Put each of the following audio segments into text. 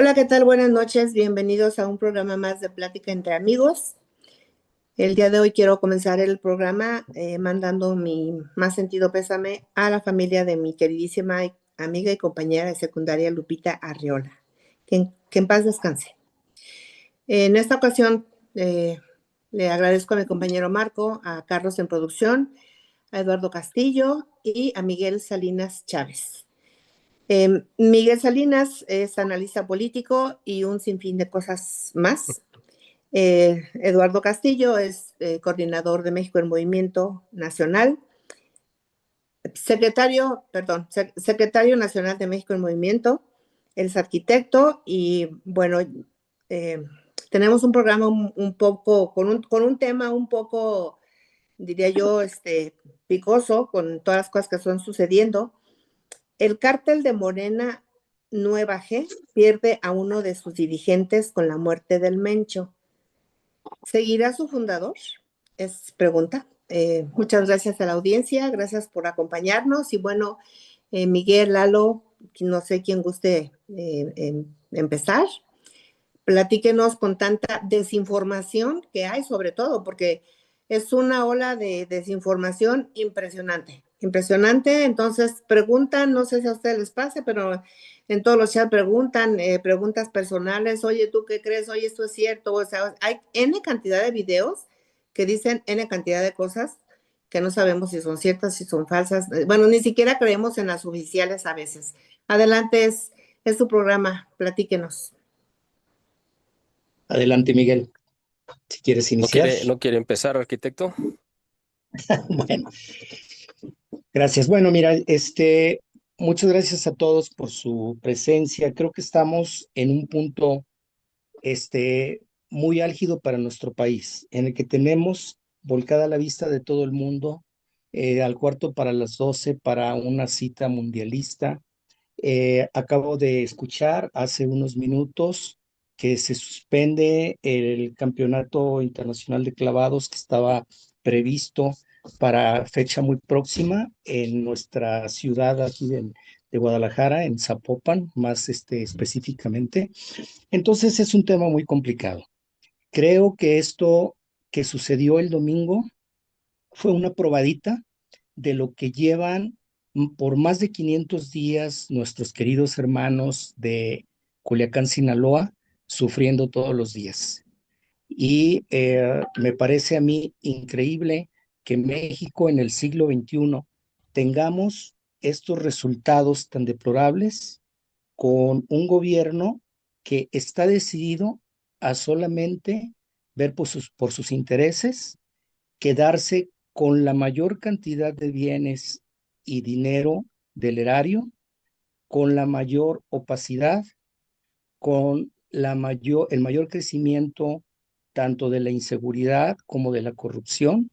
Hola, ¿qué tal? Buenas noches. Bienvenidos a un programa más de Plática entre Amigos. El día de hoy quiero comenzar el programa mandando mi más sentido pésame a la familia de mi queridísima amiga y compañera de secundaria Lupita Arriola. Que en paz descanse. En esta ocasión le agradezco a mi compañero Marco, a Carlos en producción, a Eduardo Castillo y a Miguel Salinas Chávez. Miguel Salinas es analista político y un sinfín de cosas más. Eduardo Castillo es coordinador de México en Movimiento Nacional, secretario nacional de México en Movimiento, él es arquitecto y bueno, eh, tenemos un programa un poco, con un tema un poco, diría yo, picoso, con todas las cosas que están sucediendo. El cártel de Morena Nueva G pierde a uno de sus dirigentes con la muerte del Mencho. ¿Seguirá su fundador? Es pregunta. Muchas gracias a la audiencia, gracias por acompañarnos. Y bueno, Miguel, Lalo, no sé quién guste empezar. Platíquenos con tanta desinformación que hay, sobre todo, porque es una ola de desinformación impresionante, impresionante. Entonces preguntan, no sé si a ustedes les pase, pero en todos los chats preguntan, preguntas personales, oye, ¿tú qué crees? Oye, esto es cierto. O sea, hay N cantidad de videos que dicen N cantidad de cosas que no sabemos si son ciertas, si son falsas. Bueno, ni siquiera creemos en las oficiales a veces. Adelante, es tu programa, platíquenos. Adelante, Miguel, si quieres ¿No iniciar. quiere, no quiere empezar, arquitecto? Bueno, gracias. Bueno, mira, muchas gracias a todos por su presencia. Creo que estamos en un punto, muy álgido para nuestro país, en el que tenemos volcada la vista de todo el mundo, al cuarto para las 12 para una cita mundialista. Acabo de escuchar hace unos minutos que se suspende el Campeonato Internacional de Clavados que estaba previsto para fecha muy próxima en nuestra ciudad aquí de Guadalajara, en Zapopan, más específicamente. Entonces es un tema muy complicado. Creo que esto que sucedió el domingo fue una probadita de lo que llevan por más de 500 días nuestros queridos hermanos de Culiacán, Sinaloa, sufriendo todos los días. Y me parece a mí increíble que México en el siglo XXI tengamos estos resultados tan deplorables con un gobierno que está decidido a solamente ver por sus intereses, quedarse con la mayor cantidad de bienes y dinero del erario, con la mayor opacidad, con el mayor crecimiento tanto de la inseguridad como de la corrupción,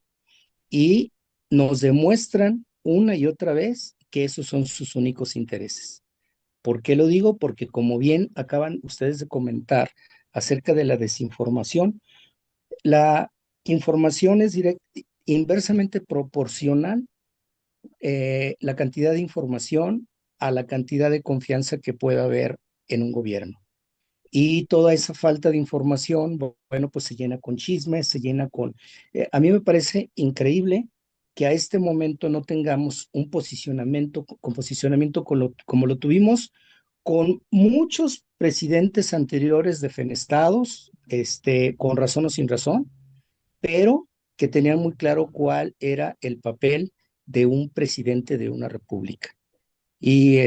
y nos demuestran una y otra vez que esos son sus únicos intereses. ¿Por qué lo digo? Porque como bien acaban ustedes de comentar acerca de la desinformación, la información es inversamente proporcional, la cantidad de información a la cantidad de confianza que pueda haber en un gobierno. Y toda esa falta de información, bueno, pues se llena con chismes, se llena con... a mí me parece increíble que a este momento no tengamos un posicionamiento, como lo tuvimos con muchos presidentes anteriores defenestrados, con razón o sin razón, pero que tenían muy claro cuál era el papel de un presidente de una república. Y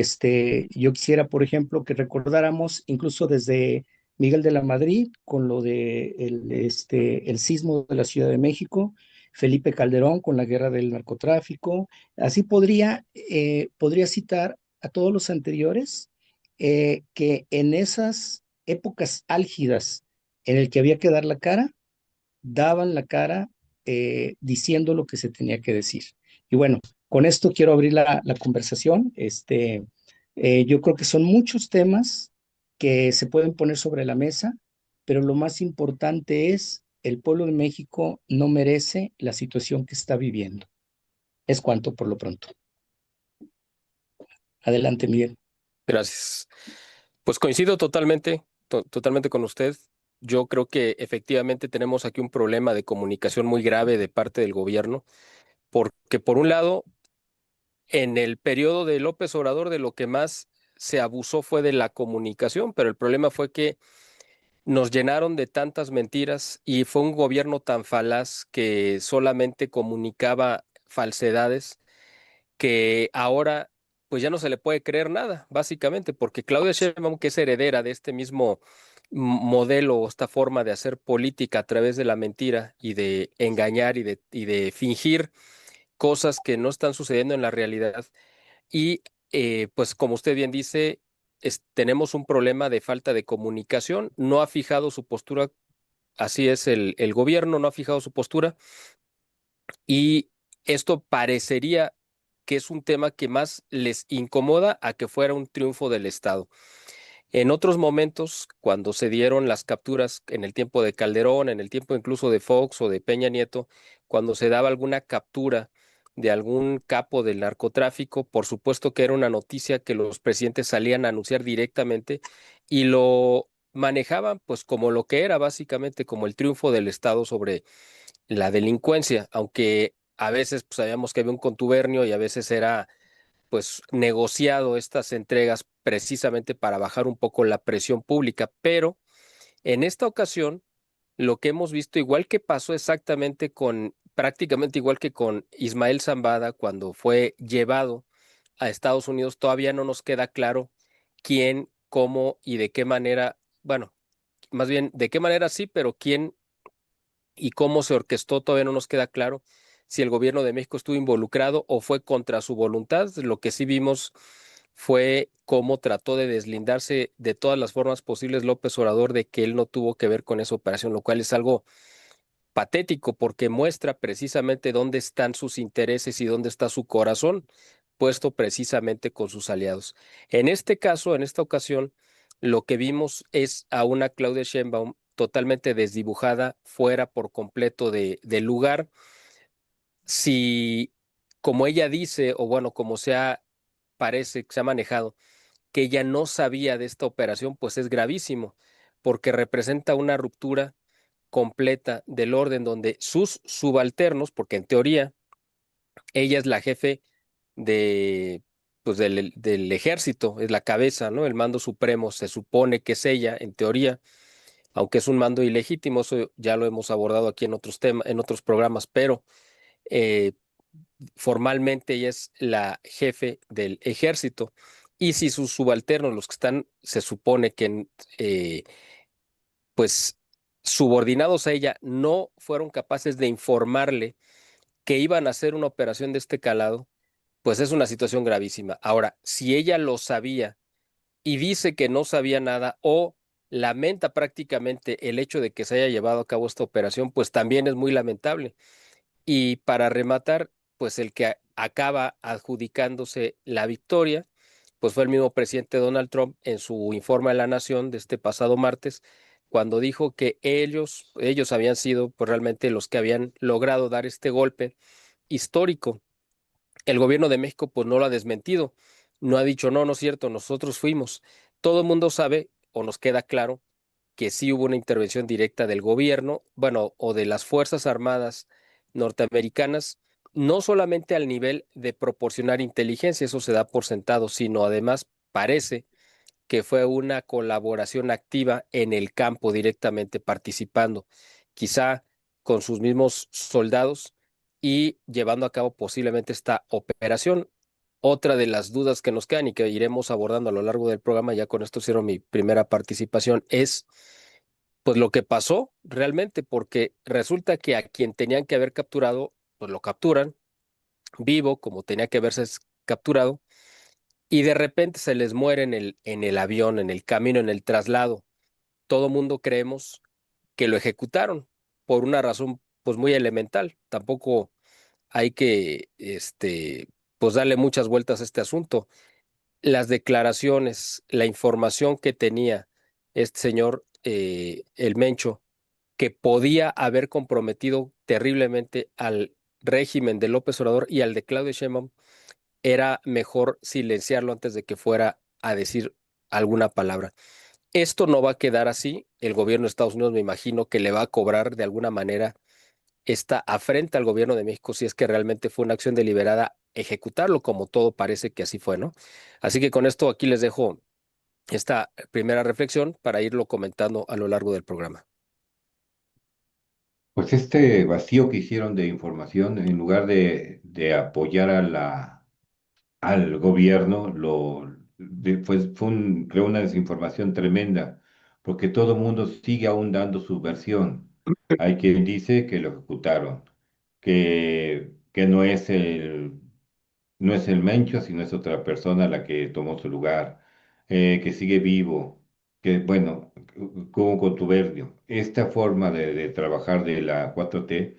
yo quisiera, por ejemplo, que recordáramos incluso desde Miguel de la Madrid con lo de el sismo de la Ciudad de México, Felipe Calderón con la guerra del narcotráfico. Así podría citar a todos los anteriores, que en esas épocas álgidas en el que había que dar la cara, daban la cara, diciendo lo que se tenía que decir. Y bueno, con esto quiero abrir la conversación. Yo creo que son muchos temas que se pueden poner sobre la mesa, pero lo más importante es el pueblo de México no merece la situación que está viviendo. Es cuanto por lo pronto. Adelante, Miguel. Gracias. Pues coincido totalmente, totalmente con usted. Yo creo que efectivamente tenemos aquí un problema de comunicación muy grave de parte del gobierno, porque por un lado, en el periodo de López Obrador, de lo que más se abusó fue de la comunicación, pero el problema fue que nos llenaron de tantas mentiras y fue un gobierno tan falaz que solamente comunicaba falsedades que ahora pues ya no se le puede creer nada, básicamente, porque Claudia Sheinbaum, que es heredera de este mismo modelo o esta forma de hacer política a través de la mentira y de engañar y de fingir cosas que no están sucediendo en la realidad. Y pues como usted bien dice, tenemos un problema de falta de comunicación, no ha fijado su postura, así es el gobierno, no ha fijado su postura y esto parecería que es un tema que más les incomoda a que fuera un triunfo del Estado. En otros momentos, cuando se dieron las capturas en el tiempo de Calderón, en el tiempo incluso de Fox o de Peña Nieto, cuando se daba alguna captura de algún capo del narcotráfico, por supuesto que era una noticia que los presidentes salían a anunciar directamente y lo manejaban pues como lo que era básicamente como el triunfo del Estado sobre la delincuencia, aunque a veces pues sabíamos que había un contubernio y a veces era pues negociado estas entregas precisamente para bajar un poco la presión pública, pero en esta ocasión lo que hemos visto, igual que pasó exactamente con, prácticamente igual que con Ismael Zambada cuando fue llevado a Estados Unidos, todavía no nos queda claro quién, cómo y de qué manera, bueno, más bien de qué manera sí, pero quién y cómo se orquestó todavía no nos queda claro si el gobierno de México estuvo involucrado o fue contra su voluntad. Lo que sí vimos fue cómo trató de deslindarse de todas las formas posibles López Obrador de que él no tuvo que ver con esa operación, lo cual es algo patético porque muestra precisamente dónde están sus intereses y dónde está su corazón, puesto precisamente con sus aliados. En este caso, en esta ocasión, lo que vimos es a una Claudia Sheinbaum totalmente desdibujada, fuera por completo del lugar. Si, como ella dice, o bueno, como parece que se ha manejado, que ella no sabía de esta operación, pues es gravísimo, porque representa una ruptura completa del orden donde sus subalternos, porque en teoría ella es la jefe de, pues del ejército, es la cabeza, ¿no? El mando supremo se supone que es ella, en teoría, aunque es un mando ilegítimo, eso ya lo hemos abordado aquí en otros temas, en otros programas, pero eh, formalmente ella es la jefe del ejército. Y si sus subalternos, los que están, se supone que eh, pues subordinados a ella, no fueron capaces de informarle que iban a hacer una operación de este calado, pues es una situación gravísima. Ahora, si ella lo sabía y dice que no sabía nada o lamenta prácticamente el hecho de que se haya llevado a cabo esta operación, pues también es muy lamentable. Y para rematar, pues el que acaba adjudicándose la victoria, pues fue el mismo presidente Donald Trump en su informe a la Nación de este pasado martes, cuando dijo que ellos habían sido pues realmente los que habían logrado dar este golpe histórico. El gobierno de México pues no lo ha desmentido, no ha dicho no, no es cierto, nosotros fuimos. Todo el mundo sabe o nos queda claro que sí hubo una intervención directa del gobierno, bueno, o de las Fuerzas Armadas norteamericanas, no solamente al nivel de proporcionar inteligencia, eso se da por sentado, sino además parece que fue una colaboración activa en el campo directamente participando, quizá con sus mismos soldados y llevando a cabo posiblemente esta operación. Otra de las dudas que nos quedan y que iremos abordando a lo largo del programa, ya con esto cierro mi primera participación, es pues lo que pasó realmente, porque resulta que a quien tenían que haber capturado, pues lo capturan vivo, como tenía que haberse capturado, y de repente se les muere en el avión, en el camino, en el traslado. Todo mundo creemos que lo ejecutaron por una razón pues muy elemental. Tampoco hay que pues darle muchas vueltas a este asunto. Las declaraciones, la información que tenía este señor, el Mencho, que podía haber comprometido terriblemente al régimen de López Obrador y al de Claudio Sheinbaum, era mejor silenciarlo antes de que fuera a decir alguna palabra. Esto no va a quedar así. El gobierno de Estados Unidos me imagino que le va a cobrar de alguna manera esta afrenta al gobierno de México si es que realmente fue una acción deliberada ejecutarlo, como todo parece que así fue, ¿no? Así que con esto aquí les dejo esta primera reflexión para irlo comentando a lo largo del programa. Pues este vacío que hicieron de información, en lugar de apoyar al gobierno, creó una desinformación tremenda, porque todo el mundo sigue aún dando su versión. Hay quien dice que lo ejecutaron, que no es el Mencho, sino es otra persona la que tomó su lugar, que sigue vivo, que bueno, como contubernio. Esta forma de trabajar de la 4T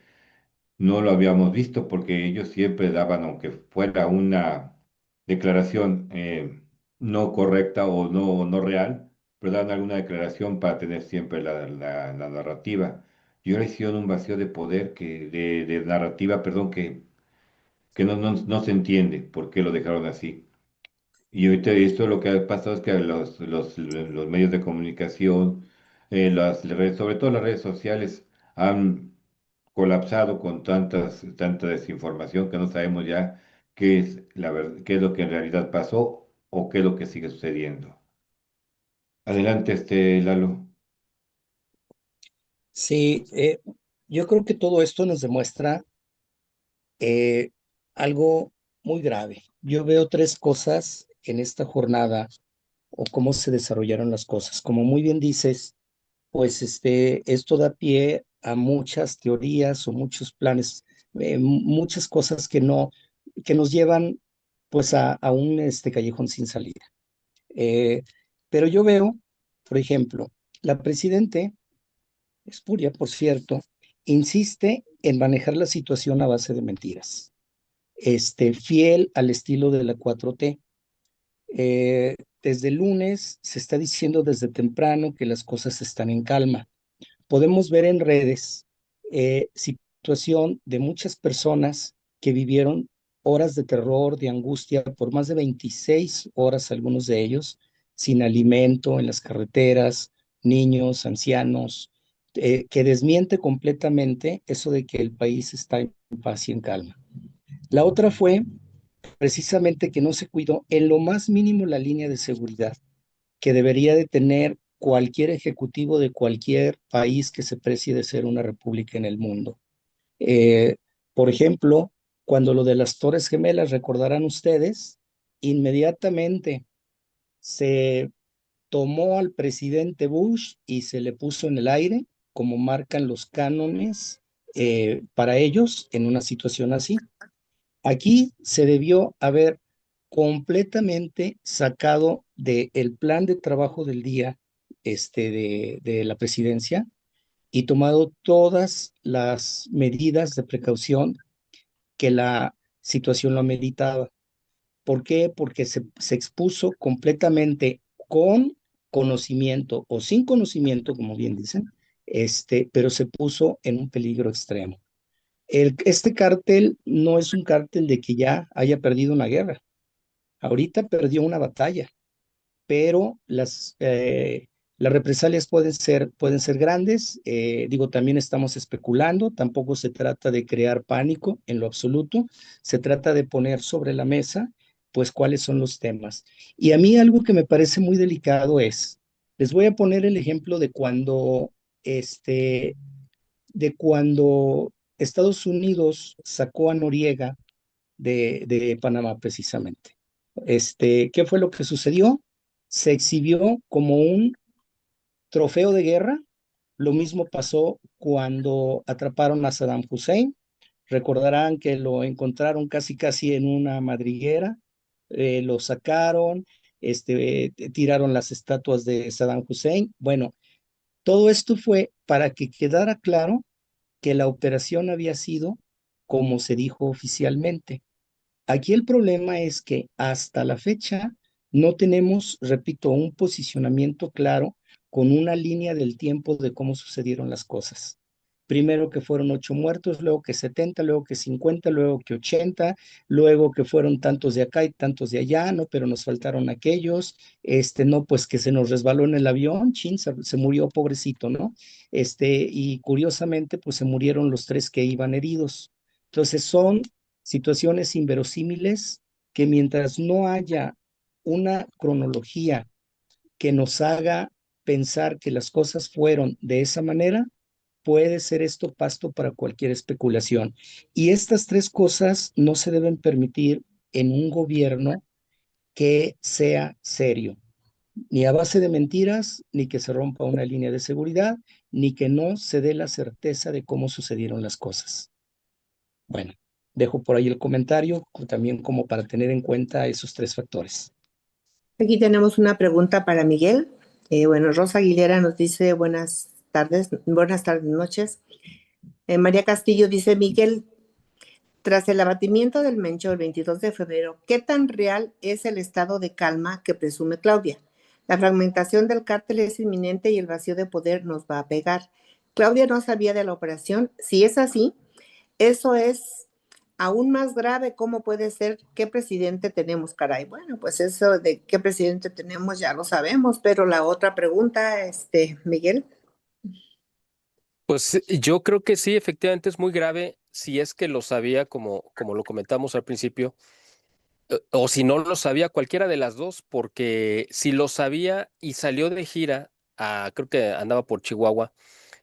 no lo habíamos visto porque ellos siempre daban, aunque fuera una declaración no correcta o no real, pero daban alguna declaración para tener siempre la narrativa. Y ahora hicieron un vacío de poder, de narrativa, perdón, que no se entiende por qué lo dejaron así. Y ahorita esto lo que ha pasado es que los medios de comunicación, sobre todo las redes sociales, han colapsado con tanta desinformación que no sabemos ya qué es lo que en realidad pasó o qué es lo que sigue sucediendo. Adelante, Lalo. Sí, yo creo que todo esto nos demuestra algo muy grave. Yo veo tres cosas en esta jornada o cómo se desarrollaron las cosas. Como muy bien dices, pues esto da pie a muchas teorías o muchos planes, muchas cosas que nos llevan pues a un callejón sin salida. Pero yo veo, por ejemplo, la presidente, espuria, por cierto, insiste en manejar la situación a base de mentiras, fiel al estilo de la 4T. Desde el lunes se está diciendo desde temprano que las cosas están en calma. Podemos ver en redes situación de muchas personas que vivieron horas de terror, de angustia, por más de 26 horas, algunos de ellos, sin alimento en las carreteras, niños, ancianos, que desmiente completamente eso de que el país está en paz y en calma. La otra fue precisamente que no se cuidó en lo más mínimo la línea de seguridad que debería de tener cualquier ejecutivo de cualquier país que se precie de ser una república en el mundo. Eh, por ejemplo, cuando lo de las Torres Gemelas, recordarán ustedes, inmediatamente se tomó al presidente Bush y se le puso en el aire, como marcan los cánones para ellos en una situación así. Aquí se debió haber completamente sacado del plan de trabajo del día de la presidencia y tomado todas las medidas de precaución que la situación lo ameritaba. ¿Por qué? Porque se expuso completamente con conocimiento o sin conocimiento, como bien dicen, pero se puso en un peligro extremo. Este cártel no es un cártel de que ya haya perdido una guerra. Ahorita perdió una batalla, pero las represalias pueden ser grandes. Digo, también estamos especulando, tampoco se trata de crear pánico en lo absoluto, se trata de poner sobre la mesa, pues, cuáles son los temas. Y a mí algo que me parece muy delicado les voy a poner el ejemplo este, de cuando Estados Unidos sacó a Noriega de Panamá precisamente. ¿Qué fue lo que sucedió? Se exhibió como un trofeo de guerra. Lo mismo pasó cuando atraparon a Saddam Hussein. Recordarán que lo encontraron casi casi en una madriguera, lo sacaron, tiraron las estatuas de Saddam Hussein. Bueno, todo esto fue para que quedara claro que la operación había sido como se dijo oficialmente. Aquí el problema es que hasta la fecha no tenemos, repito, un posicionamiento claro con una línea del tiempo de cómo sucedieron las cosas. primero que fueron 8 muertos, luego que 70, luego que 50, luego que 80, luego que fueron tantos de acá y tantos de allá, no, pero nos faltaron aquellos, no, pues que se nos resbaló en el avión, chin, se murió pobrecito, ¿no? Y curiosamente, pues se murieron los 3 que iban heridos. Entonces son situaciones inverosímiles que mientras no haya una cronología que nos haga pensar que las cosas fueron de esa manera, puede ser esto pasto para cualquier especulación. Y estas 3 cosas no se deben permitir en un gobierno que sea serio, ni a base de mentiras, ni que se rompa una línea de seguridad, ni que no se dé la certeza de cómo sucedieron las cosas. Bueno, dejo por ahí el comentario, también como para tener en cuenta esos 3 factores. Aquí tenemos una pregunta para Miguel. Bueno, Rosa Aguilera nos dice buenas tardes, noches. María Castillo dice, Miguel, tras el abatimiento del Mencho el 22 de febrero, ¿qué tan real es el estado de calma que presume Claudia? La fragmentación del cártel es inminente y el vacío de poder nos va a pegar. Claudia no sabía de la operación. Si es así, eso es aún más grave. ¿Cómo puede ser? ¿Qué presidente tenemos, caray? Bueno, pues eso de qué presidente tenemos ya lo sabemos, pero la otra pregunta, Miguel. Pues yo creo que sí, efectivamente es muy grave si es que lo sabía, como lo comentamos al principio, o si no lo sabía, cualquiera de las dos, porque si lo sabía y salió de gira, creo que andaba por Chihuahua,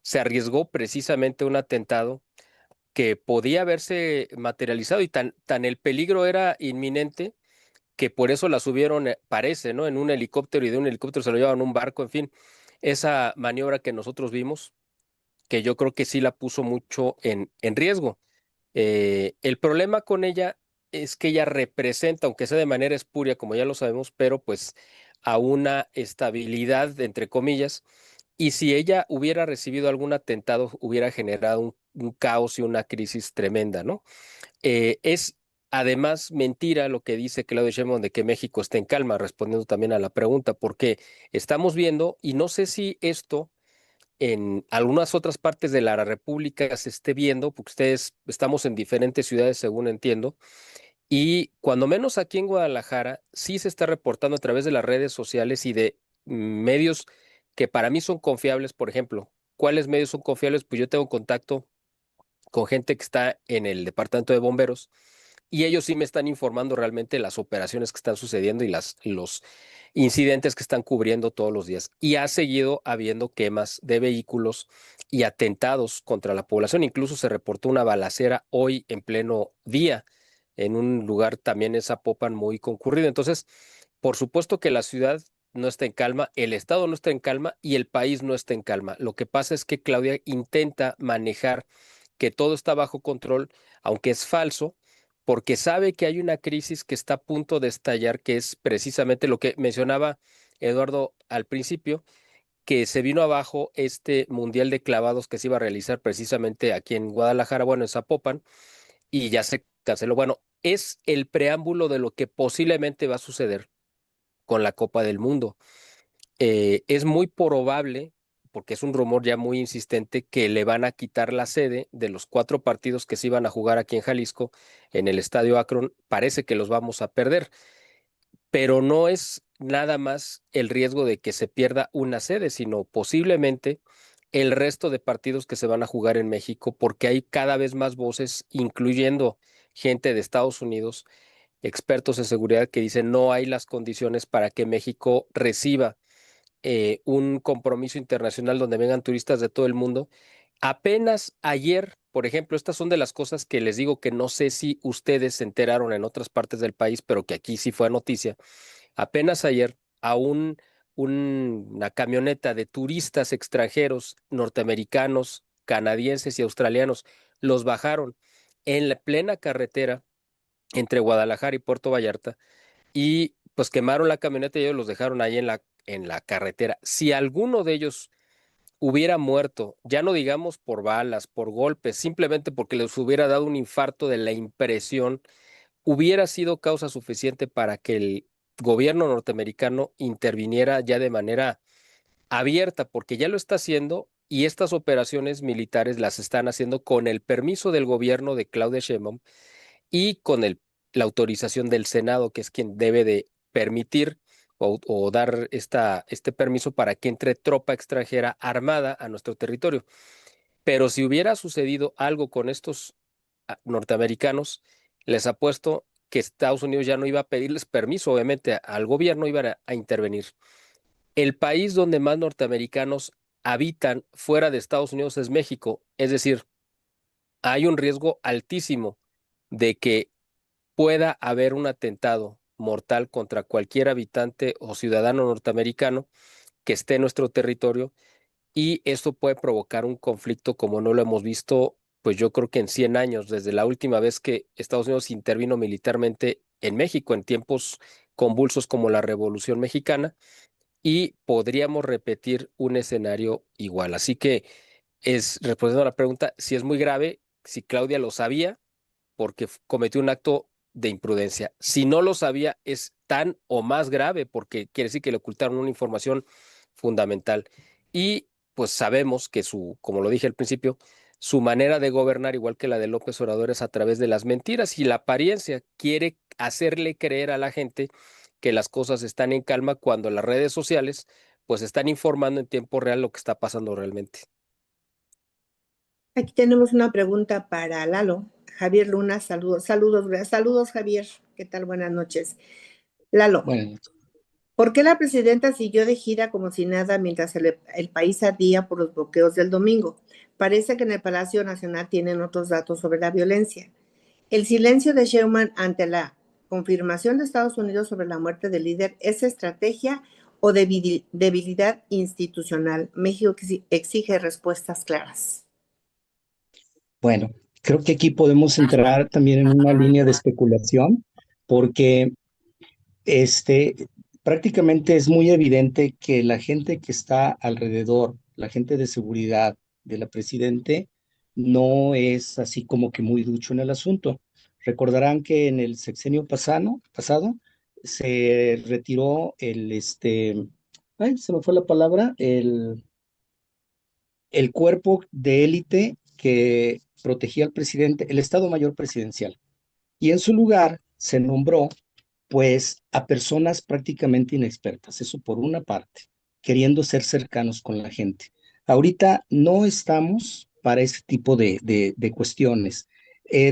se arriesgó precisamente un atentado que podía haberse materializado y tan el peligro era inminente que por eso la subieron, parece, ¿no? En un helicóptero y de un helicóptero se lo llevaban a un barco, en fin, esa maniobra que nosotros vimos, que yo creo que sí la puso mucho en riesgo. El problema con ella es que ella representa, aunque sea de manera espuria, como ya lo sabemos, pero pues a una estabilidad, entre comillas, y si ella hubiera recibido algún atentado, hubiera generado un caos y una crisis tremenda, ¿no? Es además mentira lo que dice Claudia Sheinbaum de que México está en calma, respondiendo también a la pregunta, porque estamos viendo, y no sé si esto en algunas otras partes de la República se esté viendo, porque ustedes estamos en diferentes ciudades, según entiendo, y cuando menos aquí en Guadalajara, sí se está reportando a través de las redes sociales y de medios que para mí son confiables, por ejemplo. ¿Cuáles medios son confiables? Pues yo tengo contacto con gente que está en el departamento de bomberos y ellos sí me están informando realmente las operaciones que están sucediendo y los incidentes que están cubriendo todos los días. Y ha seguido habiendo quemas de vehículos y atentados contra la población. Incluso se reportó una balacera hoy en pleno día en un lugar también en Zapopan muy concurrido. Entonces, por supuesto que la ciudad no está en calma, el estado no está en calma y el país no está en calma. Lo que pasa es que Claudia intenta manejar que todo está bajo control, aunque es falso, porque sabe que hay una crisis que está a punto de estallar, que es precisamente lo que mencionaba Eduardo al principio, que se vino abajo este Mundial de Clavados que se iba a realizar precisamente aquí en Guadalajara, bueno, en Zapopan, y ya se canceló. Bueno, es el preámbulo de lo que posiblemente va a suceder con la Copa del Mundo. Es muy probable, porque es un rumor ya muy insistente, que le van a quitar la sede de los 4 partidos que se iban a jugar aquí en Jalisco, en el Estadio Akron. Parece que los vamos a perder, pero no es nada más el riesgo de que se pierda una sede, sino posiblemente el resto de partidos que se van a jugar en México, porque hay cada vez más voces, incluyendo gente de Estados Unidos, expertos en seguridad, que dicen no hay las condiciones para que México reciba un compromiso internacional donde vengan turistas de todo el mundo. Apenas ayer, por ejemplo, estas son de las cosas que les digo que no sé si ustedes se enteraron en otras partes del país, pero que aquí sí fue noticia. Apenas ayer a una camioneta de turistas extranjeros, norteamericanos, canadienses y australianos, los bajaron en la plena carretera entre Guadalajara y Puerto Vallarta y pues quemaron la camioneta y ellos los dejaron ahí en la carretera. Si alguno de ellos hubiera muerto, ya no digamos por balas, por golpes, simplemente porque les hubiera dado un infarto de la impresión, hubiera sido causa suficiente para que el gobierno norteamericano interviniera ya de manera abierta, porque ya lo está haciendo y estas operaciones militares las están haciendo con el permiso del gobierno de Claudia Sheinbaum y con la autorización del Senado, que es quien debe de permitir o dar este permiso para que entre tropa extranjera armada a nuestro territorio. Pero si hubiera sucedido algo con estos norteamericanos, les apuesto que Estados Unidos ya no iba a pedirles permiso, obviamente al gobierno iban a intervenir. El país donde más norteamericanos habitan fuera de Estados Unidos es México, es decir, hay un riesgo altísimo de que pueda haber un atentado mortal contra cualquier habitante o ciudadano norteamericano que esté en nuestro territorio, y esto puede provocar un conflicto como no lo hemos visto, pues yo creo que en 100 años, desde la última vez que Estados Unidos intervino militarmente en México en tiempos convulsos como la Revolución Mexicana, y podríamos repetir un escenario igual. Así que respondiendo a la pregunta, si es muy grave, si Claudia lo sabía, porque cometió un acto de imprudencia. Si no lo sabía, es tan o más grave porque quiere decir que le ocultaron una información fundamental. Y pues sabemos que como lo dije al principio, su manera de gobernar, igual que la de López Obrador, es a través de las mentiras y la apariencia. Quiere hacerle creer a la gente que las cosas están en calma cuando las redes sociales pues están informando en tiempo real lo que está pasando realmente. Aquí tenemos una pregunta para Lalo. Javier Luna, saludos, saludos Javier, ¿qué tal? Buenas noches. Lalo, Bueno, ¿por qué la presidenta siguió de gira como si nada mientras el país ardía por los bloqueos del domingo? Parece que en el Palacio Nacional tienen otros datos sobre la violencia. El silencio de Sheinbaum ante la confirmación de Estados Unidos sobre la muerte del líder, ¿es estrategia o debilidad institucional? México exige respuestas claras. bueno, creo que aquí podemos entrar también en una línea de especulación, porque este, prácticamente es muy evidente que la gente que está alrededor, la gente de seguridad de la presidente, no es así como que muy ducho en el asunto. Recordarán que en el sexenio pasado se retiró ay, se me fue la palabra, el cuerpo de élite que protegía al presidente, el Estado Mayor Presidencial. Y en su lugar se nombró pues a personas prácticamente inexpertas, eso por una parte, queriendo ser cercanos con la gente. Ahorita no estamos para ese tipo de cuestiones.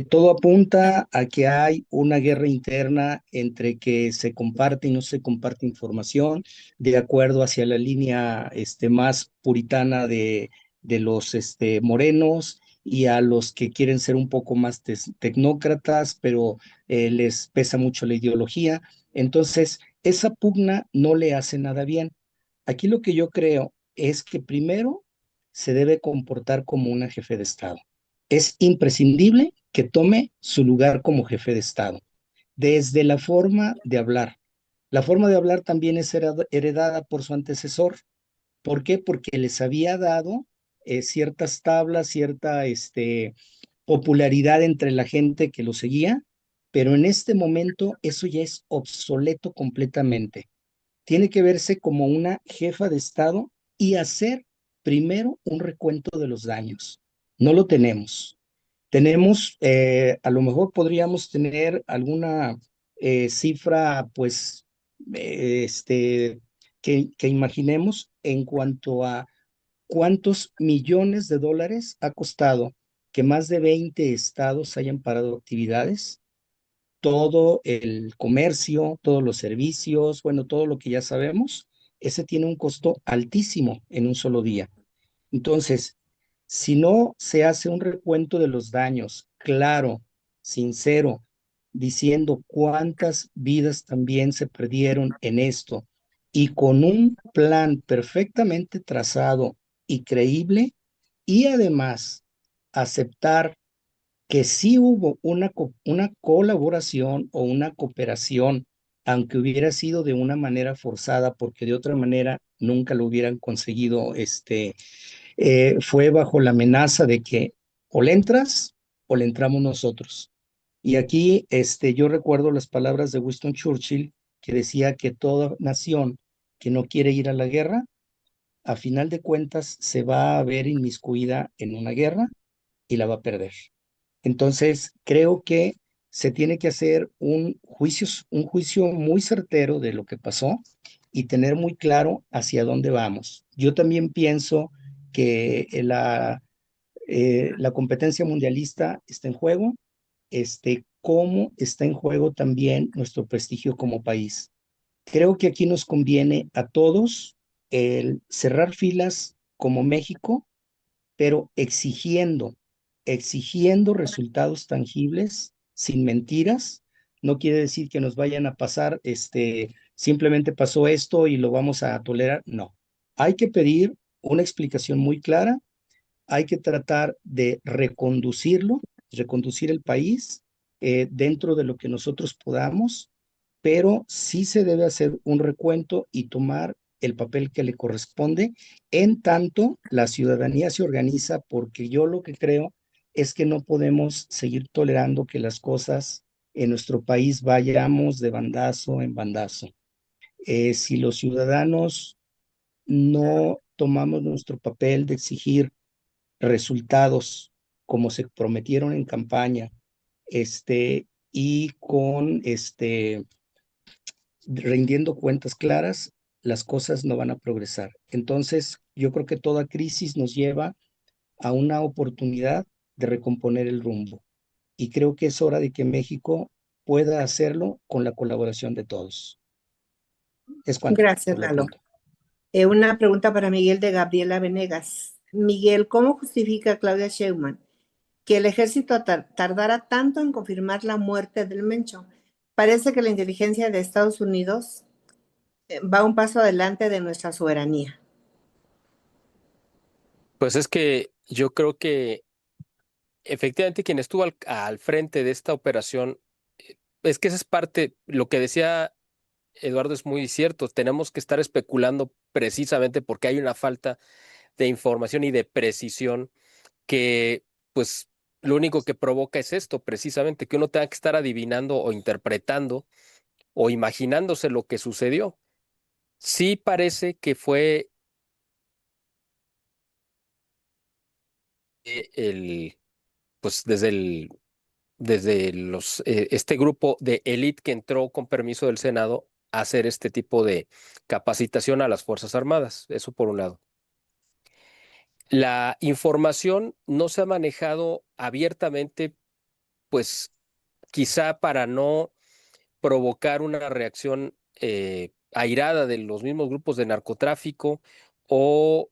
Todo apunta a que hay una guerra interna entre que se comparte y no se comparte información de acuerdo hacia la línea más puritana de los morenos y a los que quieren ser un poco más tecnócratas, pero les pesa mucho la ideología. Entonces, esa pugna no le hace nada bien. Aquí lo que yo creo es que primero se debe comportar como una jefe de Estado. Es imprescindible que tome su lugar como jefe de Estado, desde la forma de hablar. La forma de hablar también es heredada por su antecesor. ¿Por qué? Porque les había dado ciertas tablas, cierta popularidad entre la gente que lo seguía, pero en este momento eso ya es obsoleto completamente. Tiene que verse como una jefa de Estado y hacer primero un recuento de los daños. No lo tenemos. Tenemos, a lo mejor podríamos tener alguna cifra, pues, que imaginemos en cuanto a cuántos millones de dólares ha costado que más de 20 estados hayan parado actividades, todo el comercio, todos los servicios, bueno, todo lo que ya sabemos, ese tiene un costo altísimo en un solo día. Entonces, si no se hace un recuento de los daños, claro, sincero, diciendo cuántas vidas también se perdieron en esto y con un plan perfectamente trazado y creíble, y además aceptar que sí hubo una colaboración o una cooperación, aunque hubiera sido de una manera forzada, porque de otra manera nunca lo hubieran conseguido, fue bajo la amenaza de que o le entras o le entramos nosotros. Y aquí yo recuerdo las palabras de Winston Churchill, que decía que toda nación que no quiere ir a la guerra a final de cuentas se va a ver inmiscuida en una guerra y la va a perder. Entonces, creo que se tiene que hacer un juicio muy certero de lo que pasó y tener muy claro hacia dónde vamos. Yo también pienso que la competencia mundialista está en juego, cómo está en juego también nuestro prestigio como país. Creo que aquí nos conviene a todos el cerrar filas como México, pero exigiendo resultados tangibles, sin mentiras. No quiere decir que nos vayan a pasar, simplemente pasó esto y lo vamos a tolerar. No, hay que pedir una explicación muy clara, hay que tratar de reconducir el país dentro de lo que nosotros podamos, pero sí se debe hacer un recuento y tomar el papel que le corresponde en tanto la ciudadanía se organiza, porque yo lo que creo es que no podemos seguir tolerando que las cosas en nuestro país vayamos de bandazo en bandazo. Si los ciudadanos no tomamos nuestro papel de exigir resultados como se prometieron en campaña, y con rindiendo cuentas claras, las cosas no van a progresar. Entonces, yo creo que toda crisis nos lleva a una oportunidad de recomponer el rumbo. Y creo que es hora de que México pueda hacerlo con la colaboración de todos. Es cuanto Gracias, por lo Lalo. pronto. Una pregunta para Miguel de Gabriela Venegas. Miguel, ¿cómo justifica Claudia Sheinbaum que el ejército tardara tanto en confirmar la muerte del Mencho? Parece que la inteligencia de Estados Unidos va un paso adelante de nuestra soberanía. Pues es que yo creo que efectivamente quien estuvo al frente de esta operación, es que esa es parte, lo que decía Eduardo es muy cierto, tenemos que estar especulando precisamente porque hay una falta de información y de precisión que pues lo único que provoca es esto, precisamente, que uno tenga que estar adivinando o interpretando o imaginándose lo que sucedió. Sí parece que fue el, pues desde este grupo de élite que entró con permiso del Senado a hacer este tipo de capacitación a las Fuerzas Armadas. Eso por un lado. La información no se ha manejado abiertamente, pues quizá para no provocar una reacción airada de los mismos grupos de narcotráfico o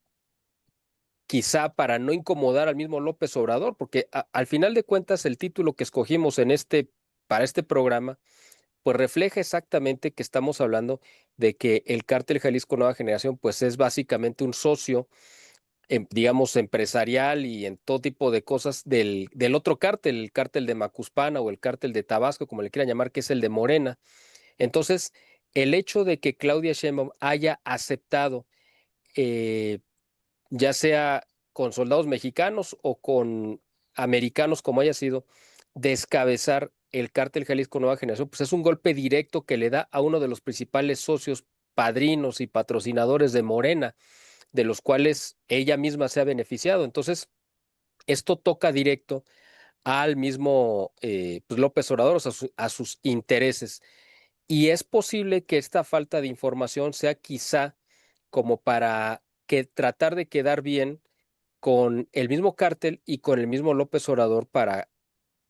quizá para no incomodar al mismo López Obrador, porque al final de cuentas el título que escogimos para este programa pues refleja exactamente que estamos hablando de que el cártel Jalisco Nueva Generación pues es básicamente un socio, digamos, empresarial y en todo tipo de cosas del otro cártel, el cártel de Macuspana o el cártel de Tabasco, como le quieran llamar, que es el de Morena. Entonces, el hecho de que Claudia Sheinbaum haya aceptado, eh, ya sea con soldados mexicanos o con americanos, como haya sido, descabezar el cártel Jalisco Nueva Generación, pues es un golpe directo que le da a uno de los principales socios, padrinos y patrocinadores de Morena, de los cuales ella misma se ha beneficiado. Entonces, esto toca directo al mismo pues López Obrador, o sea, a sus intereses. Y es posible que esta falta de información sea quizá como para que tratar de quedar bien con el mismo cártel y con el mismo López Obrador para,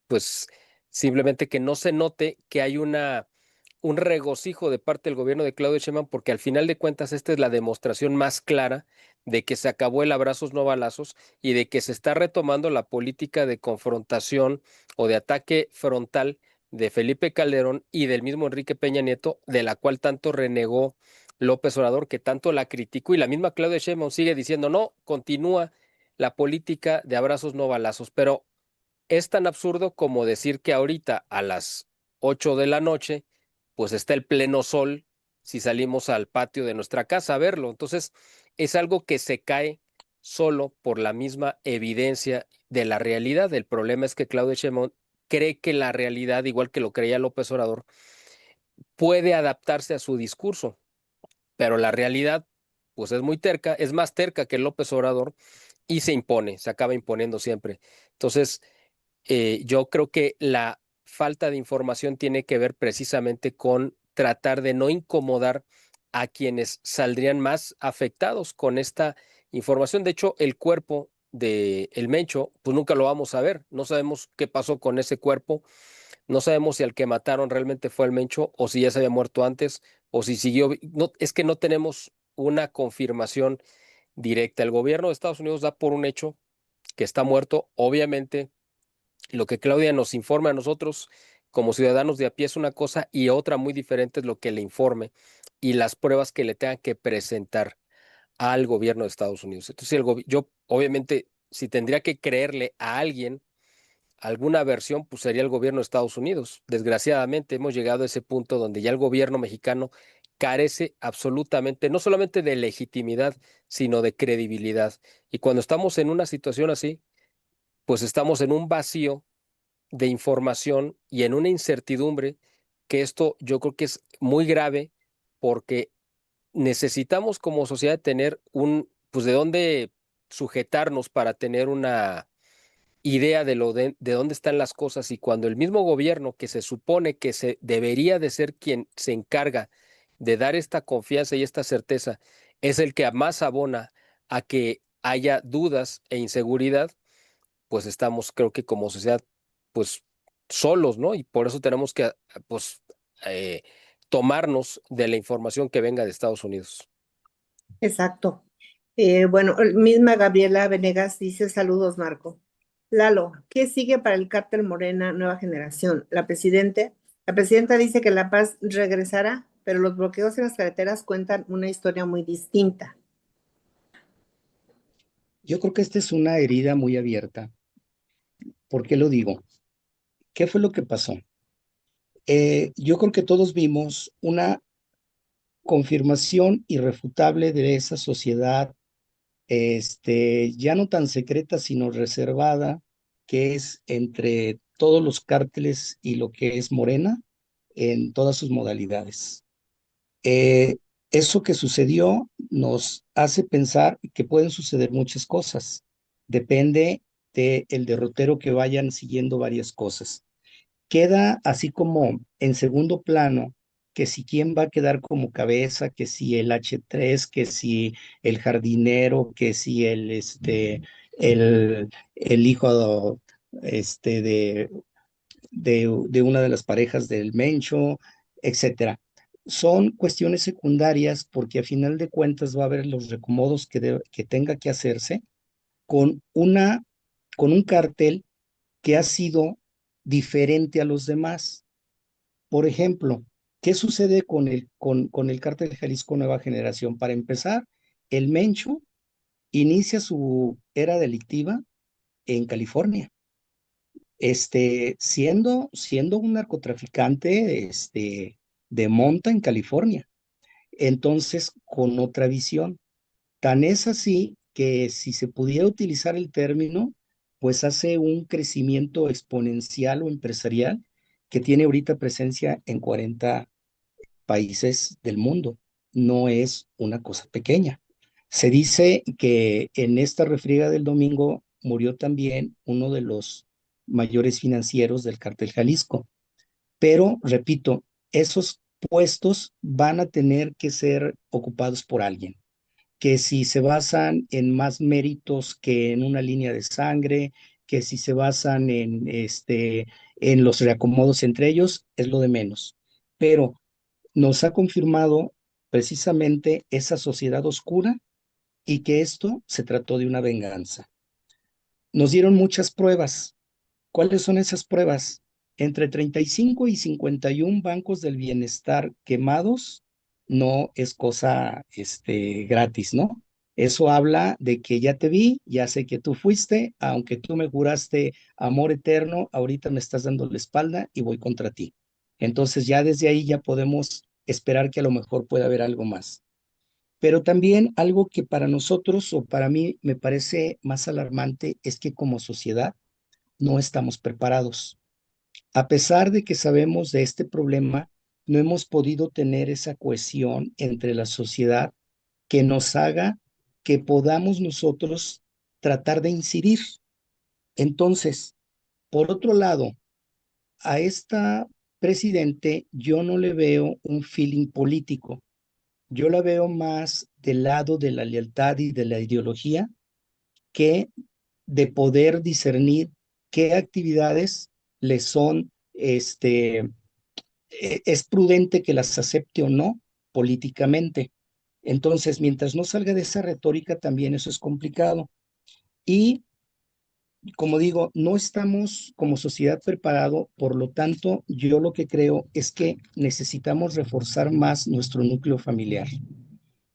pues, simplemente que no se note que hay un regocijo de parte del gobierno de Claudio Sheinbaum, porque al final de cuentas esta es la demostración más clara de que se acabó el abrazos no balazos y de que se está retomando la política de confrontación o de ataque frontal de Felipe Calderón y del mismo Enrique Peña Nieto, de la cual tanto renegó López Obrador, que tanto la criticó, y la misma Claudia Sheinbaum sigue diciendo, no, continúa la política de abrazos no balazos, pero es tan absurdo como decir que ahorita a las 8 de la noche, pues está el pleno sol si salimos al patio de nuestra casa a verlo. Entonces, es algo que se cae solo por la misma evidencia de la realidad. El problema es que Claudio Sheinbaum cree que la realidad, igual que lo creía López Obrador, puede adaptarse a su discurso, pero la realidad pues es muy terca, es más terca que López Obrador y se impone, se acaba imponiendo siempre. Entonces, yo creo que la falta de información tiene que ver precisamente con tratar de no incomodar a quienes saldrían más afectados con esta información. De hecho, el cuerpo de el Mencho, pues nunca lo vamos a ver. No sabemos qué pasó con ese cuerpo. No sabemos si al que mataron realmente fue el Mencho o si ya se había muerto antes o si siguió. No, es que no tenemos una confirmación directa. El gobierno de Estados Unidos da por un hecho que está muerto. Obviamente, lo que Claudia nos informa a nosotros como ciudadanos de a pie es una cosa y otra muy diferente es lo que le informe y las pruebas que le tengan que presentar al gobierno de Estados Unidos. Entonces, yo obviamente, si tendría que creerle a alguien alguna versión, pues sería el gobierno de Estados Unidos. Desgraciadamente, hemos llegado a ese punto donde ya el gobierno mexicano carece absolutamente, no solamente de legitimidad, sino de credibilidad. Y cuando estamos en una situación así, pues estamos en un vacío de información y en una incertidumbre que esto yo creo que es muy grave porque necesitamos como sociedad tener pues de dónde sujetarnos para tener una idea de dónde están las cosas y cuando el mismo gobierno que se supone que se debería de ser quien se encarga de dar esta confianza y esta certeza es el que más abona a que haya dudas e inseguridad, pues estamos, creo que como sociedad, pues solos, ¿no? Y por eso tenemos que, pues, eh, tomarnos de la información que venga de Estados Unidos. Exacto. Bueno, misma Gabriela Venegas dice saludos, Marco. Lalo, ¿qué sigue para el cártel Morena Nueva Generación? La presidenta dice que La Paz regresará, pero los bloqueos en las carreteras cuentan una historia muy distinta. Yo creo que esta es una herida muy abierta. ¿Por qué lo digo? ¿Qué fue lo que pasó? Yo creo que todos vimos una confirmación irrefutable de esa sociedad, ya no tan secreta, sino reservada, que es entre todos los cárteles y lo que es Morena en todas sus modalidades. Eh, Eso que sucedió nos hace pensar que pueden suceder muchas cosas. Depende del derrotero que vayan siguiendo varias cosas. Queda así como en segundo plano que si quién va a quedar como cabeza, que si el H3, que si el jardinero, que si el hijo de una de las parejas del Mencho, etcétera. Son cuestiones secundarias porque a final de cuentas va a haber los recomodos que tenga que hacerse con, con un cartel que ha sido diferente a los demás. Por ejemplo, ¿qué sucede con el cártel Jalisco Nueva Generación? Para empezar, el Mencho inicia su era delictiva en California, siendo un narcotraficante, de monta en California. Entonces, con otra visión. Tan es así que si se pudiera utilizar el término, pues hace un crecimiento exponencial o empresarial que tiene ahorita presencia en 40 países del mundo. No es una cosa pequeña. Se dice que en esta refriega del domingo murió también uno de los mayores financieros del cártel Jalisco. Pero, repito, esos puestos van a tener que ser ocupados por alguien que si se basan en más méritos que en una línea de sangre, que si se basan en los reacomodos entre ellos, es lo de menos. Pero nos ha confirmado precisamente esa sociedad oscura y que esto se trató de una venganza. Nos dieron muchas pruebas. ¿Cuáles son esas pruebas? Entre 35 y 51 bancos del bienestar quemados no es cosa gratis, ¿no? Eso habla de que ya te vi, ya sé que tú fuiste, aunque tú me juraste amor eterno, ahorita me estás dando la espalda y voy contra ti. Entonces ya desde ahí ya podemos esperar que a lo mejor pueda haber algo más. Pero también algo que para nosotros o para mí me parece más alarmante es que como sociedad no estamos preparados. A pesar de que sabemos de este problema, no hemos podido tener esa cohesión entre la sociedad que nos haga que podamos nosotros tratar de incidir. Entonces, por otro lado, a esta presidente yo no le veo un feeling político. Yo la veo más del lado de la lealtad y de la ideología que de poder discernir qué actividades le son, es prudente que las acepte o no políticamente. Entonces, mientras no salga de esa retórica, también eso es complicado. Y como digo, no estamos como sociedad preparado, por lo tanto, yo lo que creo es que necesitamos reforzar más nuestro núcleo familiar.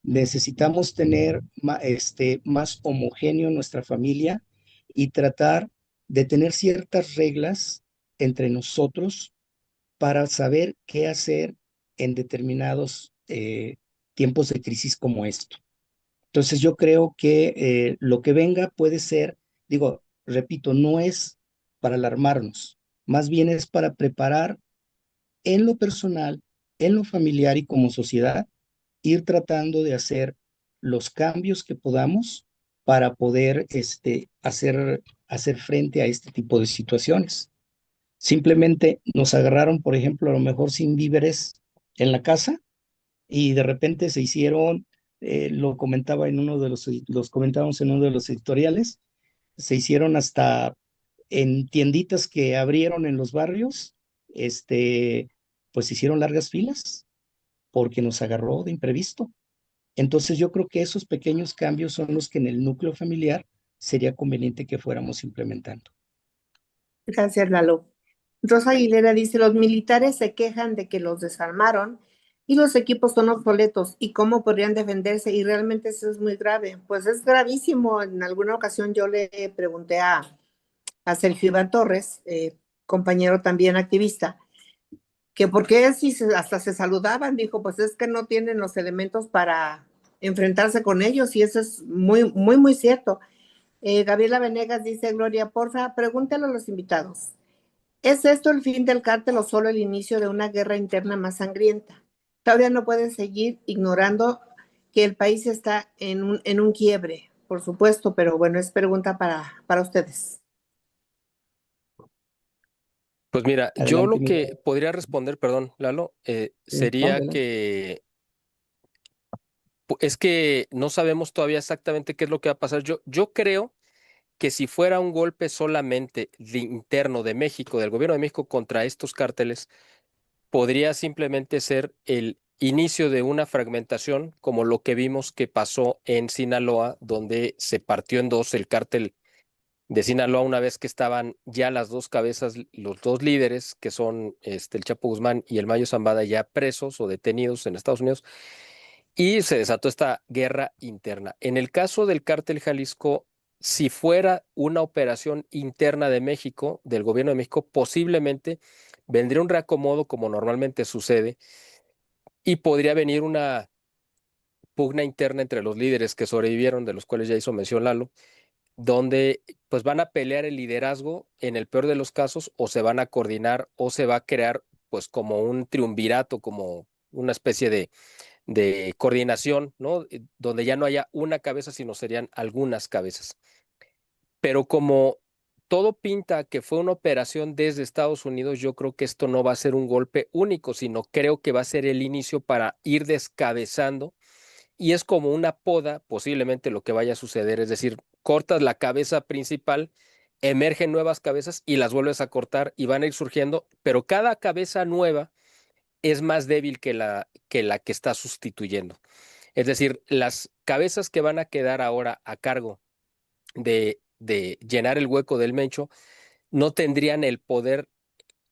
Necesitamos tener más homogéneo nuestra familia y tratar de tener ciertas reglas entre nosotros para saber qué hacer en determinados tiempos de crisis como esto. Entonces yo creo que lo que venga puede ser, digo, repito, no es para alarmarnos, más bien es para preparar en lo personal, en lo familiar y como sociedad, ir tratando de hacer los cambios que podamos para poder hacer frente a este tipo de situaciones. Simplemente nos agarraron, por ejemplo, a lo mejor sin víveres en la casa y de repente se hicieron, lo comentaba en uno de los comentábamos en uno de los editoriales, se hicieron hasta en tienditas que abrieron en los barrios, pues se hicieron largas filas porque nos agarró de imprevisto. Entonces yo creo que esos pequeños cambios son los que en el núcleo familiar sería conveniente que fuéramos implementando. Gracias, Lalo. Rosa Aguilera dice, los militares se quejan de que los desarmaron y los equipos son obsoletos y cómo podrían defenderse y realmente eso es muy grave. Pues es gravísimo. En alguna ocasión yo le pregunté a Sergio Iván Torres, compañero también activista, que por qué si hasta se saludaban, dijo, pues es que no tienen los elementos para enfrentarse con ellos y eso es muy, muy, muy cierto. Gabriela Venegas dice, Gloria, porfa, pregúntale a los invitados. ¿Es esto el fin del cártel o solo el inicio de una guerra interna más sangrienta? Todavía no pueden seguir ignorando que el país está en un quiebre, por supuesto, pero bueno, es pregunta para ustedes. Pues mira, yo Adelante, lo mi. que podría responder, perdón, Lalo, No, sería adelante. que es que no sabemos todavía exactamente qué es lo que va a pasar. Yo creo que si fuera un golpe solamente interno de México, del gobierno de México contra estos cárteles, podría simplemente ser el inicio de una fragmentación, como lo que vimos que pasó en Sinaloa, donde se partió en dos el cártel de Sinaloa una vez que estaban ya las dos cabezas, los dos líderes, que son el Chapo Guzmán y el Mayo Zambada, ya presos o detenidos en Estados Unidos, y se desató esta guerra interna. En el caso del cártel Jalisco, si fuera una operación interna de México, del gobierno de México, posiblemente vendría un reacomodo como normalmente sucede y podría venir una pugna interna entre los líderes que sobrevivieron, de los cuales ya hizo mención Lalo, donde pues van a pelear el liderazgo en el peor de los casos o se van a coordinar o se va a crear pues como un triunvirato, como una especie de coordinación, ¿no? Donde ya no haya una cabeza, sino serían algunas cabezas. Pero como todo pinta que fue una operación desde Estados Unidos, yo creo que esto no va a ser un golpe único, sino creo que va a ser el inicio para ir descabezando y es como una poda, posiblemente lo que vaya a suceder, es decir, cortas la cabeza principal, emergen nuevas cabezas y las vuelves a cortar y van a ir surgiendo, pero cada cabeza nueva es más débil que la que está sustituyendo. Es decir, las cabezas que van a quedar ahora a cargo de llenar el hueco del Mencho no tendrían el poder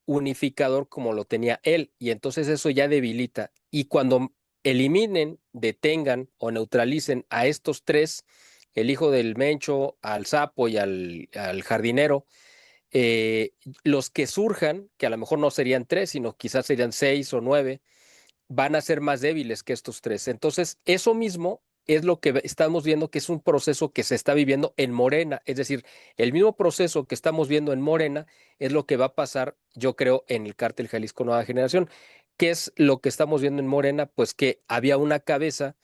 unificador como lo tenía él, y entonces eso ya debilita. Y cuando eliminen, detengan o neutralicen a estos tres, el hijo del Mencho, al Sapo y al jardinero, eh, los que surjan, que a lo mejor no serían tres, sino quizás serían 6 o 9, van a ser más débiles que estos tres. Entonces, eso mismo es lo que estamos viendo que es un proceso que se está viviendo en Morena. Es decir, el mismo proceso que estamos viendo en Morena es lo que va a pasar, yo creo, en el cártel Jalisco Nueva Generación. ¿Qué es lo que estamos viendo en Morena? Pues que había una cabeza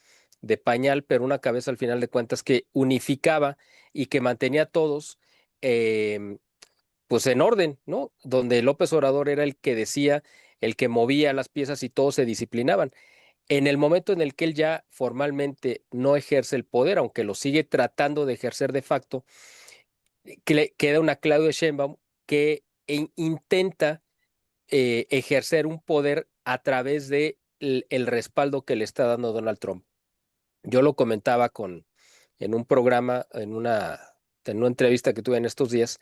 de pañal, pero una cabeza al final de cuentas que unificaba y que mantenía a todos pues en orden, ¿no? Donde López Obrador era el que decía, el que movía las piezas y todos se disciplinaban. En el momento en el que él ya formalmente no ejerce el poder, aunque lo sigue tratando de ejercer de facto, que le queda una Claudia Sheinbaum que intenta ejercer un poder a través de el respaldo que le está dando Donald Trump. Yo lo comentaba en un programa, en una entrevista que tuve en estos días.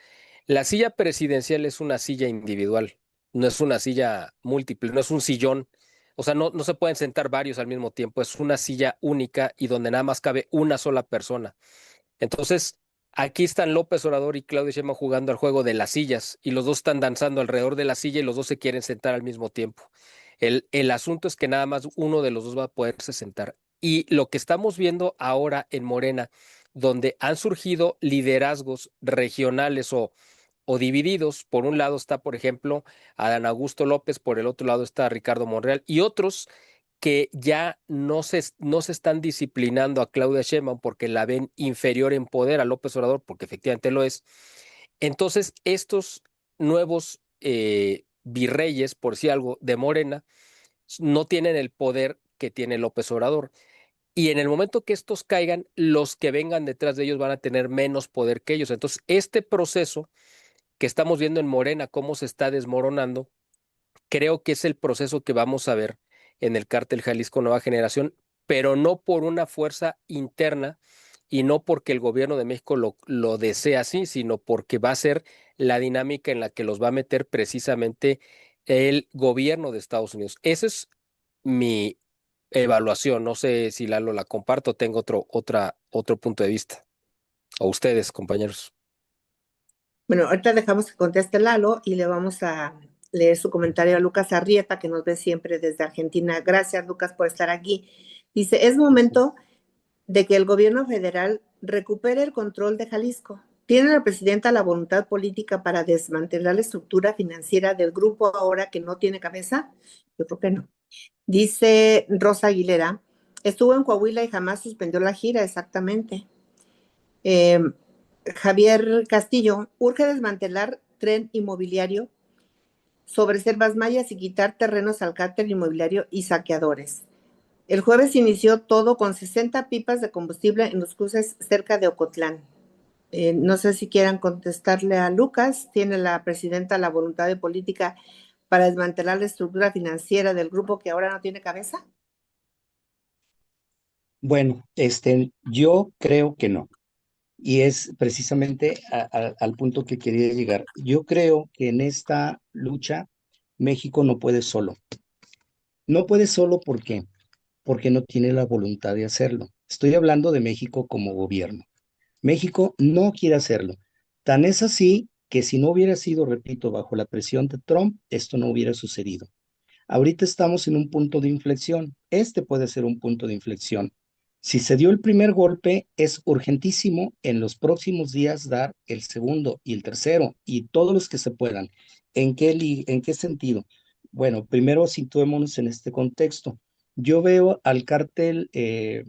La silla presidencial es una silla individual, no es una silla múltiple, no es un sillón. O sea, no se pueden sentar varios al mismo tiempo, es una silla única y donde nada más cabe una sola persona. Entonces, aquí están López Obrador y Claudia Sheinbaum jugando al juego de las sillas y los dos están danzando alrededor de la silla y los dos se quieren sentar al mismo tiempo. El asunto es que nada más uno de los dos va a poderse sentar. Y lo que estamos viendo ahora en Morena, donde han surgido liderazgos regionales o divididos, por un lado está, por ejemplo, Adán Augusto López, por el otro lado está Ricardo Monreal y otros que ya no se están disciplinando a Claudia Sheinbaum porque la ven inferior en poder a López Obrador, porque efectivamente lo es. Entonces, estos nuevos virreyes, por si algo, de Morena, no tienen el poder que tiene López Obrador. Y en el momento que estos caigan, los que vengan detrás de ellos van a tener menos poder que ellos. Entonces, este proceso que estamos viendo en Morena, cómo se está desmoronando, creo que es el proceso que vamos a ver en el cártel Jalisco Nueva Generación, pero no por una fuerza interna y no porque el gobierno de México lo desea así, sino porque va a ser la dinámica en la que los va a meter precisamente el gobierno de Estados Unidos. Esa es mi evaluación. No sé si Lalo la comparto, tengo otro punto de vista. O ustedes, compañeros. Bueno, ahorita dejamos que conteste Lalo y le vamos a leer su comentario a Lucas Arrieta, que nos ve siempre desde Argentina. Gracias, Lucas, por estar aquí. Dice, es momento de que el gobierno federal recupere el control de Jalisco. ¿Tiene la presidenta la voluntad política para desmantelar la estructura financiera del grupo ahora que no tiene cabeza? Yo creo que no. Dice Rosa Aguilera, estuvo en Coahuila y jamás suspendió la gira, exactamente. Javier Castillo, urge desmantelar tren inmobiliario sobre selvas mayas y quitar terrenos al cártel inmobiliario y saqueadores. El jueves inició todo con 60 pipas de combustible en los cruces cerca de Ocotlán. No sé si quieran contestarle a Lucas. ¿Tiene la presidenta la voluntad de política para desmantelar la estructura financiera del grupo que ahora no tiene cabeza? Bueno, yo creo que no. Y es precisamente al punto que quería llegar. Yo creo que en esta lucha México no puede solo. No puede solo, ¿por qué? Porque no tiene la voluntad de hacerlo. Estoy hablando de México como gobierno. México no quiere hacerlo. Tan es así que si no hubiera sido, repito, bajo la presión de Trump, esto no hubiera sucedido. Ahorita estamos en un punto de inflexión. Este puede ser un punto de inflexión. Si se dio el primer golpe, es urgentísimo en los próximos días dar el segundo y el tercero y todos los que se puedan. ¿En qué sentido? Bueno, primero situémonos en este contexto. Yo veo al cártel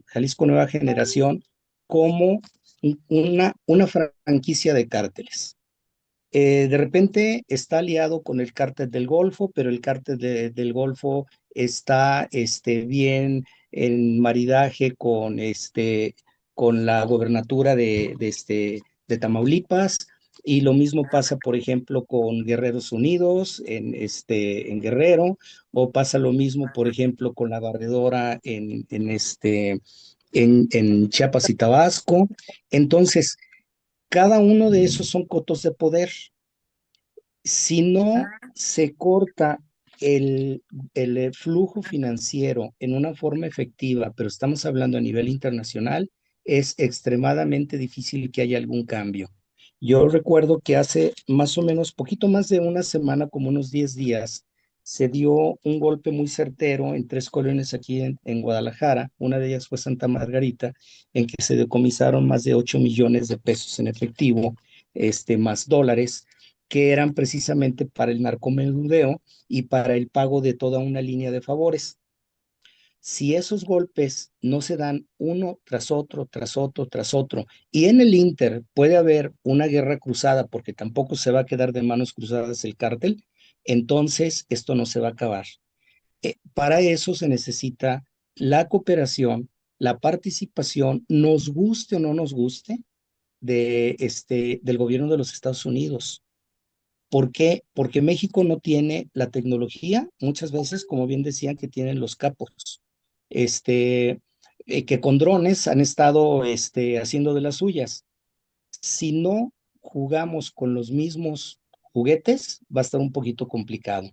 Jalisco Nueva Generación como una franquicia de cárteles. De repente está aliado con el cártel del Golfo, pero el cártel del Golfo está bien en maridaje con la gobernatura de Tamaulipas, y lo mismo pasa, por ejemplo, con Guerreros Unidos en Guerrero, o pasa lo mismo, por ejemplo, con la barredora en Chiapas y Tabasco. Entonces, cada uno de esos son cotos de poder. Si no se corta el flujo financiero en una forma efectiva, pero estamos hablando a nivel internacional, es extremadamente difícil que haya algún cambio. Yo recuerdo que hace más o menos, poquito más de una semana, como unos 10 días, se dio un golpe muy certero en 3 colonias aquí en Guadalajara. Una de ellas fue Santa Margarita, en que se decomisaron más de 8 millones de pesos en efectivo, más dólares, que eran precisamente para el narcomenudeo y para el pago de toda una línea de favores. Si esos golpes no se dan uno tras otro, tras otro, tras otro, y en el Inter puede haber una guerra cruzada porque tampoco se va a quedar de manos cruzadas el cártel, entonces esto no se va a acabar. Para eso se necesita la cooperación, la participación, nos guste o no nos guste, del gobierno de los Estados Unidos. ¿Por qué? Porque México no tiene la tecnología, muchas veces, como bien decían, que tienen los capos, este, que con drones han estado haciendo de las suyas. Si no jugamos con los mismos juguetes, va a estar un poquito complicado.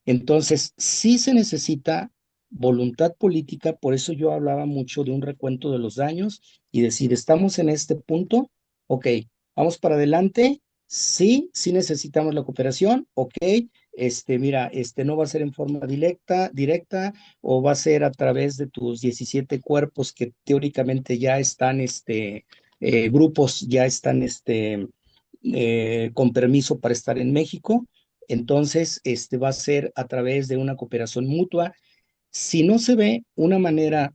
Entonces, sí se necesita voluntad política, por eso yo hablaba mucho de un recuento de los daños y decir, estamos en este punto, ok, vamos para adelante, sí, sí necesitamos la cooperación, ok, mira, no va a ser en forma directa, o va a ser a través de tus 17 cuerpos que teóricamente ya están, grupos ya están, con permiso para estar en México. Entonces, va a ser a través de una cooperación mutua. Si no se ve una manera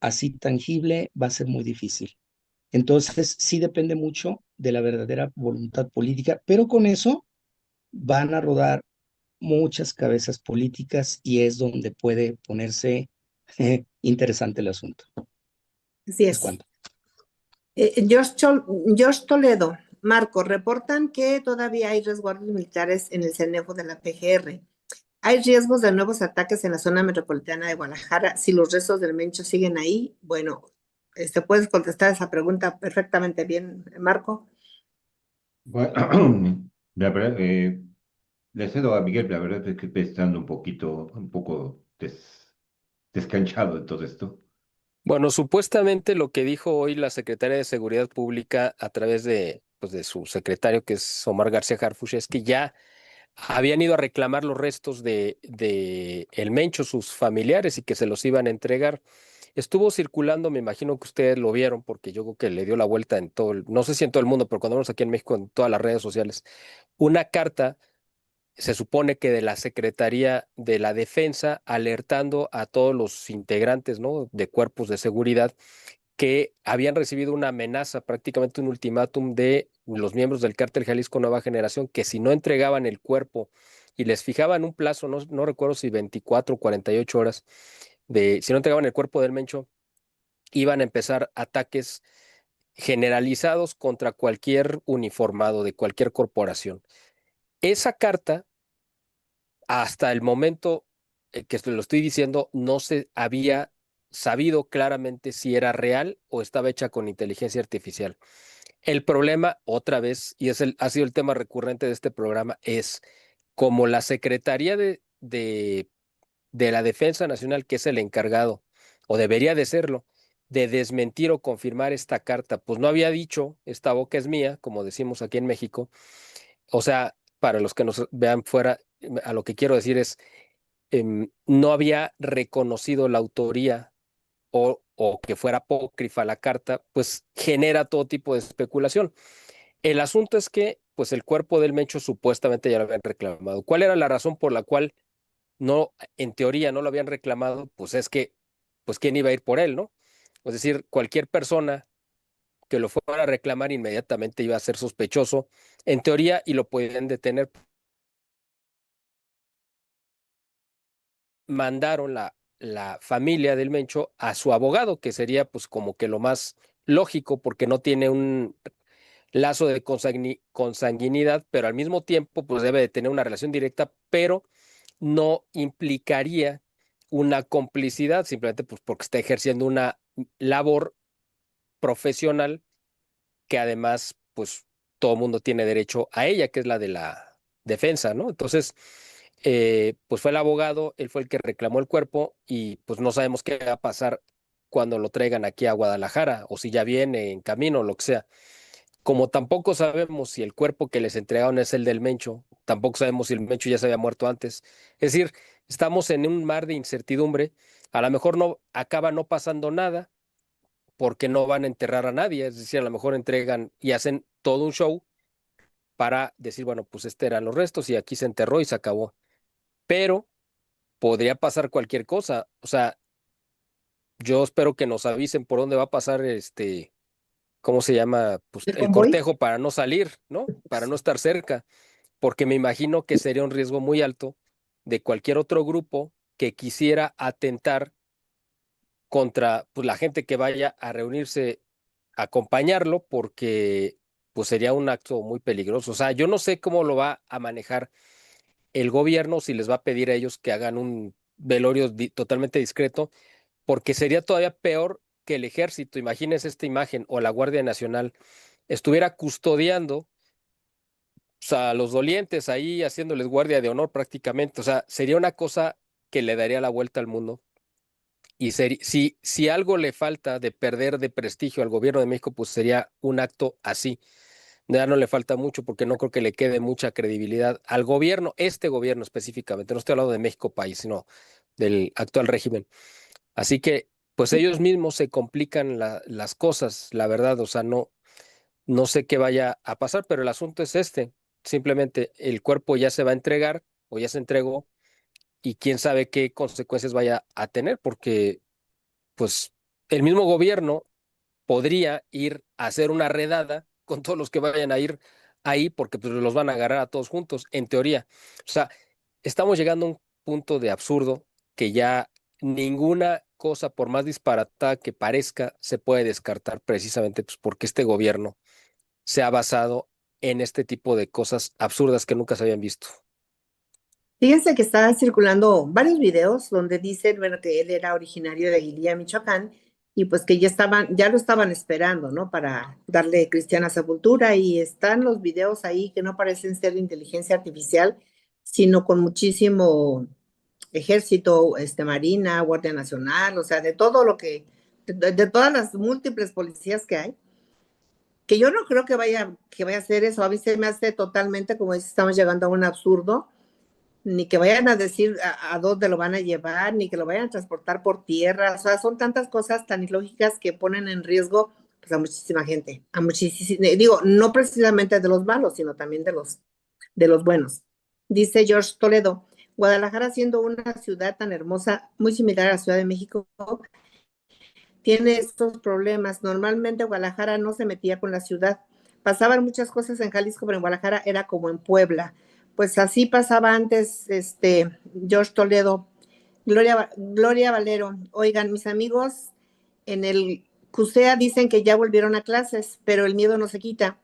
así tangible, va a ser muy difícil. Entonces, sí depende mucho de la verdadera voluntad política, pero con eso van a rodar muchas cabezas políticas y es donde puede ponerse interesante el asunto. Así Es es. cuanto. George Toledo, Marco, reportan que todavía hay resguardos militares en el cenejo de la PGR. ¿Hay riesgos de nuevos ataques en la zona metropolitana de Guadalajara si los restos del Mencho siguen ahí? Bueno, puedes contestar esa pregunta perfectamente bien, Marco. Bueno, la verdad, le cedo a Miguel, la verdad es que estoy estando un poco descanchado de todo esto. Bueno, supuestamente lo que dijo hoy la secretaria de Seguridad Pública a través de, pues, de su secretario, que es Omar García Harfuch, es que ya habían ido a reclamar los restos de el Mencho, sus familiares, y que se los iban a entregar. Estuvo circulando, me imagino que ustedes lo vieron, porque yo creo que le dio la vuelta en todo, no sé si en todo el mundo, pero cuando vamos aquí en México, en todas las redes sociales, una carta, se supone que de la Secretaría de la Defensa, alertando a todos los integrantes, ¿no?, de cuerpos de seguridad que habían recibido una amenaza, prácticamente un ultimátum de los miembros del Cártel Jalisco Nueva Generación, que si no entregaban el cuerpo y les fijaban un plazo, no recuerdo si 24 o 48 horas, si no entregaban el cuerpo del Mencho, iban a empezar ataques generalizados contra cualquier uniformado de cualquier corporación. Esa carta, hasta el momento que lo estoy diciendo, no se había sabido claramente si era real o estaba hecha con inteligencia artificial. El problema, otra vez, y ha sido el tema recurrente de este programa, es como la Secretaría de la Defensa Nacional, que es el encargado, o debería de serlo, de desmentir o confirmar esta carta, pues no había dicho, esta boca es mía, como decimos aquí en México. O sea, para los que nos vean fuera, a lo que quiero decir es, no había reconocido la autoría o que fuera apócrifa la carta, pues genera todo tipo de especulación. El asunto es que, pues el cuerpo del Mencho supuestamente ya lo habían reclamado. ¿Cuál era la razón por la cual no, en teoría, no lo habían reclamado? Pues es que, pues quién iba a ir por él, ¿no? Es decir, cualquier persona que lo fuera a reclamar inmediatamente iba a ser sospechoso, en teoría, y lo podían detener. Mandaron la familia del Mencho a su abogado, que sería pues como que lo más lógico porque no tiene un lazo de consanguinidad, pero al mismo tiempo pues debe de tener una relación directa, pero no implicaría una complicidad, simplemente pues porque está ejerciendo una labor profesional que además pues todo mundo tiene derecho a ella, que es la de la defensa, ¿no? Entonces, pues fue el abogado, él fue el que reclamó el cuerpo y pues no sabemos qué va a pasar cuando lo traigan aquí a Guadalajara o si ya viene en camino o lo que sea. Como tampoco sabemos si el cuerpo que les entregaron es el del Mencho, tampoco sabemos si el Mencho ya se había muerto antes. Es decir, estamos en un mar de incertidumbre. A lo mejor no acaba no pasando nada porque no van a enterrar a nadie. Es decir, a lo mejor entregan y hacen todo un show para decir, bueno, pues eran los restos y aquí se enterró y se acabó. Pero podría pasar cualquier cosa. O sea, yo espero que nos avisen por dónde va a pasar ¿cómo se llama? Pues ¿El el convoy? cortejo para no salir, ¿no? Para no estar cerca, porque me imagino que sería un riesgo muy alto de cualquier otro grupo que quisiera atentar contra pues, la gente que vaya a reunirse a acompañarlo, porque pues sería un acto muy peligroso. O sea, yo no sé cómo lo va a manejar el gobierno, si les va a pedir a ellos que hagan un velorio totalmente discreto, porque sería todavía peor que el ejército, imagínense esta imagen, o la Guardia Nacional estuviera custodiando, o sea, a los dolientes ahí haciéndoles guardia de honor prácticamente. O sea, sería una cosa que le daría la vuelta al mundo. Y si algo le falta de perder de prestigio al gobierno de México, pues sería un acto así. Ya no le falta mucho porque no creo que le quede mucha credibilidad al gobierno, este gobierno específicamente. No estoy hablando de México país, sino del actual régimen. Así que, pues ellos mismos se complican las cosas, la verdad. O sea, no sé qué vaya a pasar, pero el asunto es este. Simplemente el cuerpo ya se va a entregar o ya se entregó y quién sabe qué consecuencias vaya a tener, porque pues el mismo gobierno podría ir a hacer una redada con todos los que vayan a ir ahí, porque pues los van a agarrar a todos juntos, en teoría. O sea, estamos llegando a un punto de absurdo que ya ninguna cosa, por más disparatada que parezca, se puede descartar precisamente pues, porque este gobierno se ha basado en este tipo de cosas absurdas que nunca se habían visto. Fíjense que está circulando varios videos donde dicen, bueno, que él era originario de Aguililla, Michoacán, y pues que ya lo estaban esperando, ¿no? Para darle cristiana sepultura, y están los videos ahí que no parecen ser de inteligencia artificial, sino con muchísimo ejército, marina, Guardia Nacional, o sea, de todo lo de todas las múltiples policías que hay, que yo no creo que vaya a hacer eso. A mí se me hace totalmente, como dice, estamos llegando a un absurdo, ni que vayan a decir a dónde lo van a llevar, ni que lo vayan a transportar por tierra. O sea, son tantas cosas tan ilógicas que ponen en riesgo pues, a muchísima gente, a muchísima, digo, no precisamente de los malos, sino también de los buenos. Dice George Toledo, Guadalajara, siendo una ciudad tan hermosa, muy similar a la Ciudad de México, tiene estos problemas. Normalmente Guadalajara no se metía con la ciudad. Pasaban muchas cosas en Jalisco, pero en Guadalajara era como en Puebla. Pues así pasaba antes, George Toledo. Gloria Valero, oigan, mis amigos en el CUSEA dicen que ya volvieron a clases, pero el miedo no se quita.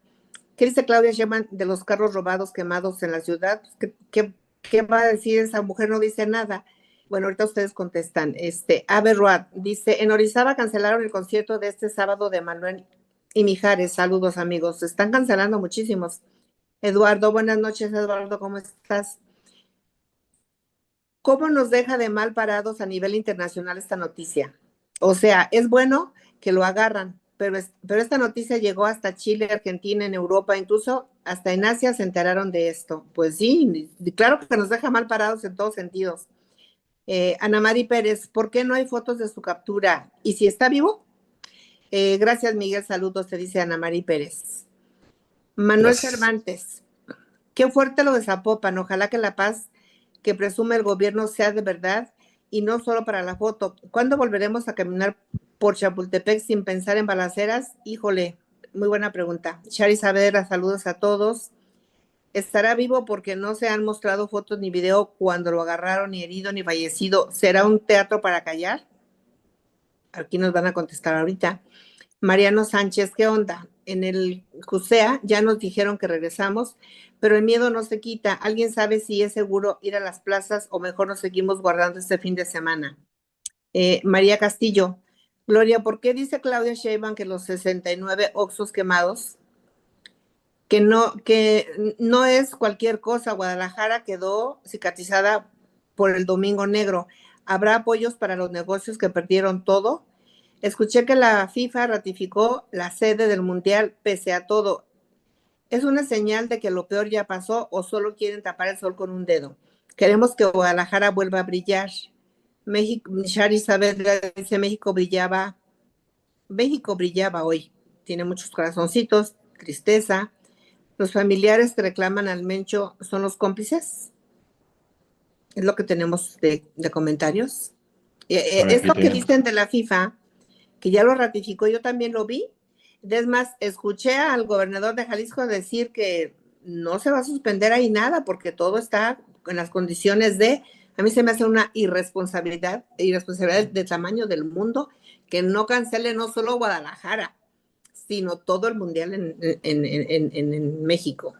¿Qué dice Claudia Sheinbaum de los carros robados quemados en la ciudad? ¿Qué va a decir esa mujer? No dice nada. Bueno, ahorita ustedes contestan. Ave Ruad dice, en Orizaba cancelaron el concierto de este sábado de Manuel y Mijares. Saludos, amigos. Se están cancelando muchísimos. Eduardo, buenas noches, Eduardo, ¿cómo estás? ¿Cómo nos deja de mal parados a nivel internacional esta noticia? O sea, es bueno que lo agarran, pero esta noticia llegó hasta Chile, Argentina, en Europa, incluso hasta en Asia se enteraron de esto. Pues sí, claro que nos deja mal parados en todos sentidos. Ana Mari Pérez, ¿por qué no hay fotos de su captura? ¿Y si está vivo? Gracias, Miguel, saludos, te dice Ana Mari Pérez. Manuel Gracias. Cervantes, qué fuerte lo de Zapopan, ojalá que la paz que presume el gobierno sea de verdad y no solo para la foto. ¿Cuándo volveremos a caminar por Chapultepec sin pensar en balaceras? Híjole, muy buena pregunta. Shari Saavedra, saludos a todos. ¿Estará vivo porque no se han mostrado fotos ni video cuando lo agarraron, ni herido, ni fallecido? ¿Será un teatro para callar? Aquí nos van a contestar ahorita. Mariano Sánchez, ¿qué onda? En el CUSEA ya nos dijeron que regresamos, pero el miedo no se quita. ¿Alguien sabe si es seguro ir a las plazas o mejor nos seguimos guardando este fin de semana? María Castillo, Gloria, ¿por qué dice Claudia Sheinbaum que los 69 Oxxos quemados, que no es cualquier cosa? Guadalajara quedó cicatrizada por el Domingo Negro. ¿Habrá apoyos para los negocios que perdieron todo? Escuché que la FIFA ratificó la sede del Mundial pese a todo. ¿Es una señal de que lo peor ya pasó o solo quieren tapar el sol con un dedo? Queremos que Guadalajara vuelva a brillar. México, Shari Saavedra dice México brillaba hoy. Tiene muchos corazoncitos, tristeza. Los familiares que reclaman al Mencho son los cómplices. Es lo que tenemos de comentarios. Bueno, aquí Esto que tenemos. dicen de la FIFA, que ya lo ratificó, yo también lo vi. Es más, escuché al gobernador de Jalisco decir que no se va a suspender ahí nada porque todo está en las condiciones de, a mí se me hace una irresponsabilidad de tamaño del mundo que no cancele no solo Guadalajara, sino todo el mundial en México.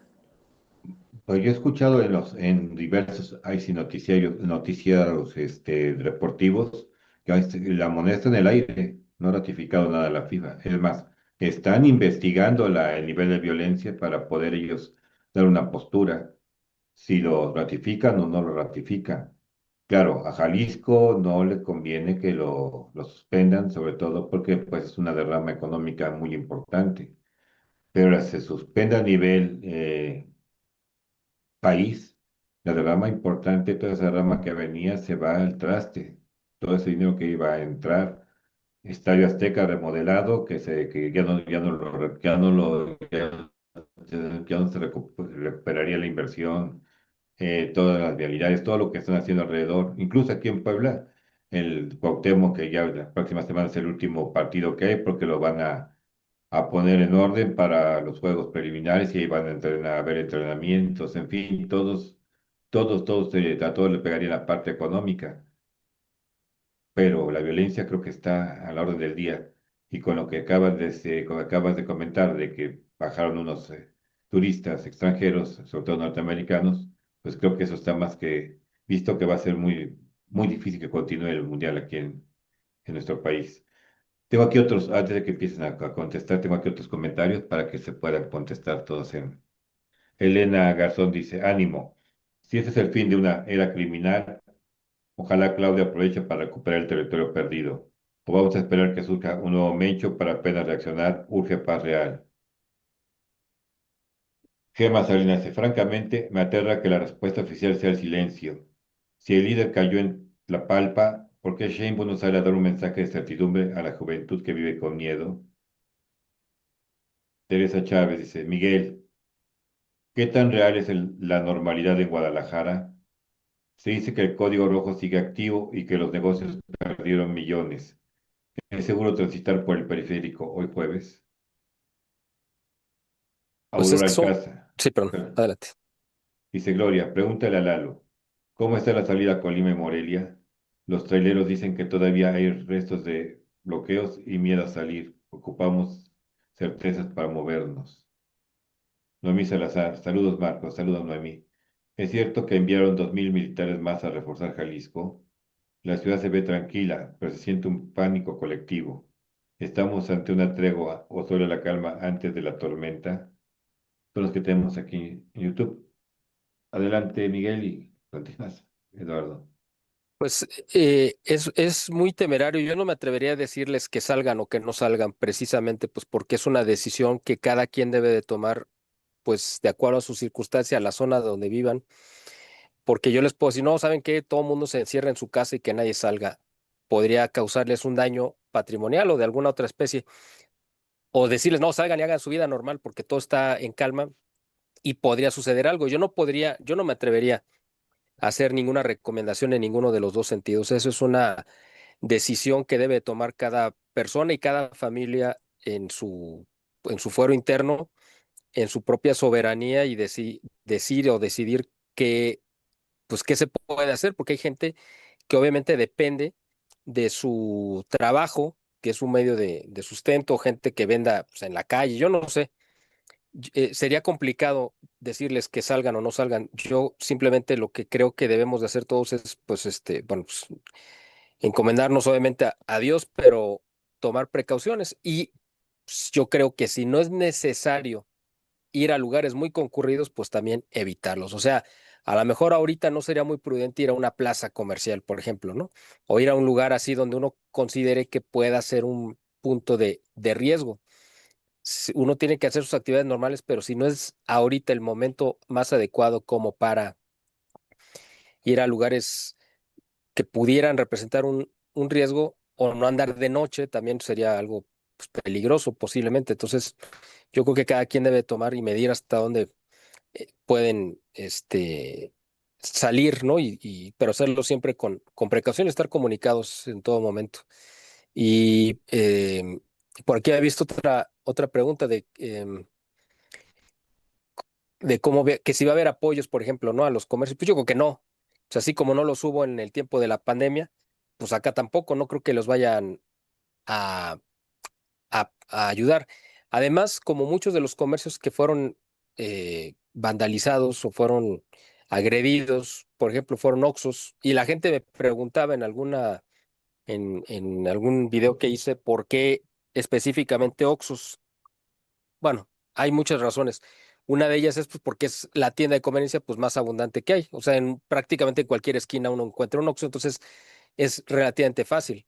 Pues yo he escuchado en diversos ahí sí, noticiarios deportivos que la moneda está en el aire, no ha ratificado nada la FIFA. Es más, están investigando el nivel de violencia para poder ellos dar una postura, si lo ratifican o no lo ratifican. Claro, a Jalisco no le conviene que lo suspendan, sobre todo porque pues, es una derrama económica muy importante. Pero se suspende a nivel país, la derrama importante, toda esa derrama que venía se va al traste. Todo ese dinero que iba a entrar, Estadio Azteca remodelado, que ya no se recuperaría la inversión, todas las vialidades, todo lo que están haciendo alrededor, incluso aquí en Puebla, el Cuauhtémoc, que ya la próxima semana es el último partido que hay, porque lo van a poner en orden para los juegos preliminares y ahí van a entrenar, a haber entrenamientos, en fin, a todos le pegaría la parte económica, pero la violencia creo que está a la orden del día. Y con lo que acabas de comentar de que bajaron unos turistas extranjeros, sobre todo norteamericanos, pues creo que eso está más que visto que va a ser muy difícil que continúe el mundial aquí en nuestro país. Tengo aquí otros, antes de que empiecen a contestar, tengo aquí otros comentarios para que se puedan contestar todos en. Elena Garzón dice, ánimo, si ese es el fin de una era criminal, ojalá Claudia aproveche para recuperar el territorio perdido. O vamos a esperar que surja un nuevo Mencho para apenas reaccionar, urge paz real. Gema Salinas dice, francamente, me aterra que la respuesta oficial sea el silencio. Si el líder cayó en la palpa, ¿por qué Sheinbaum no sale a dar un mensaje de certidumbre a la juventud que vive con miedo? Teresa Chávez dice, Miguel, ¿qué tan real es la normalidad en Guadalajara? Se dice que el código rojo sigue activo y que los negocios perdieron millones. ¿Es seguro transitar por el periférico hoy jueves? Pues es Aurora que son, Alcázar. sí, perdón, adelante. Dice Gloria, pregúntale a Lalo, ¿cómo está la salida a Colima y Morelia? Los traileros dicen que todavía hay restos de bloqueos y miedo a salir. Ocupamos certezas para movernos. Noemí Salazar, saludos Marcos, saludos Noemí. ¿Es cierto que enviaron 2000 militares más a reforzar Jalisco? La ciudad se ve tranquila, pero se siente un pánico colectivo. ¿Estamos ante una tregua o solo la calma antes de la tormenta? Son los que tenemos aquí en YouTube. Adelante, Miguel, y continúas, Eduardo. Pues es muy temerario. Yo no me atrevería a decirles que salgan o que no salgan, precisamente pues porque es una decisión que cada quien debe de tomar, pues de acuerdo a su circunstancia, a la zona donde vivan. Porque yo les puedo decir, no, ¿saben qué? Todo el mundo se encierra en su casa y que nadie salga. Podría causarles un daño patrimonial o de alguna otra especie. O decirles, no, salgan y hagan su vida normal porque todo está en calma y podría suceder algo. Yo no me atrevería a hacer ninguna recomendación en ninguno de los dos sentidos. Eso es una decisión que debe tomar cada persona y cada familia en su fuero interno, en su propia soberanía y decir o decidir pues, qué se puede hacer, porque hay gente que obviamente depende de su trabajo, que es un medio de sustento, gente que venda pues, en la calle, yo no sé. Sería complicado decirles que salgan o no salgan. Yo simplemente lo que creo que debemos de hacer todos es, pues, bueno, pues, encomendarnos obviamente a Dios, pero tomar precauciones. Y pues, yo creo que si no es necesario ir a lugares muy concurridos, pues también evitarlos. O sea, a lo mejor ahorita no sería muy prudente ir a una plaza comercial, por ejemplo, ¿no? O ir a un lugar así donde uno considere que pueda ser un punto de riesgo. Uno tiene que hacer sus actividades normales, pero si no es ahorita el momento más adecuado como para ir a lugares que pudieran representar un riesgo o no andar de noche, también sería algo pues, peligroso posiblemente. Entonces, yo creo que cada quien debe tomar y medir hasta dónde pueden salir, ¿no? Pero hacerlo siempre con precaución, estar comunicados en todo momento. Y por aquí he visto otra pregunta de cómo que si va a haber apoyos, por ejemplo, ¿no? A los comercios. Pues yo creo que no. O sea, así como no los hubo en el tiempo de la pandemia, pues acá tampoco, no creo que los vayan a, a ayudar. Además, como muchos de los comercios que fueron vandalizados o fueron agredidos, por ejemplo, fueron Oxxos, y la gente me preguntaba en algún video que hice por qué específicamente Oxxos. Bueno, hay muchas razones. Una de ellas es pues, porque es la tienda de conveniencia pues, más abundante que hay. O sea, en prácticamente en cualquier esquina uno encuentra un Oxxo, entonces es relativamente fácil.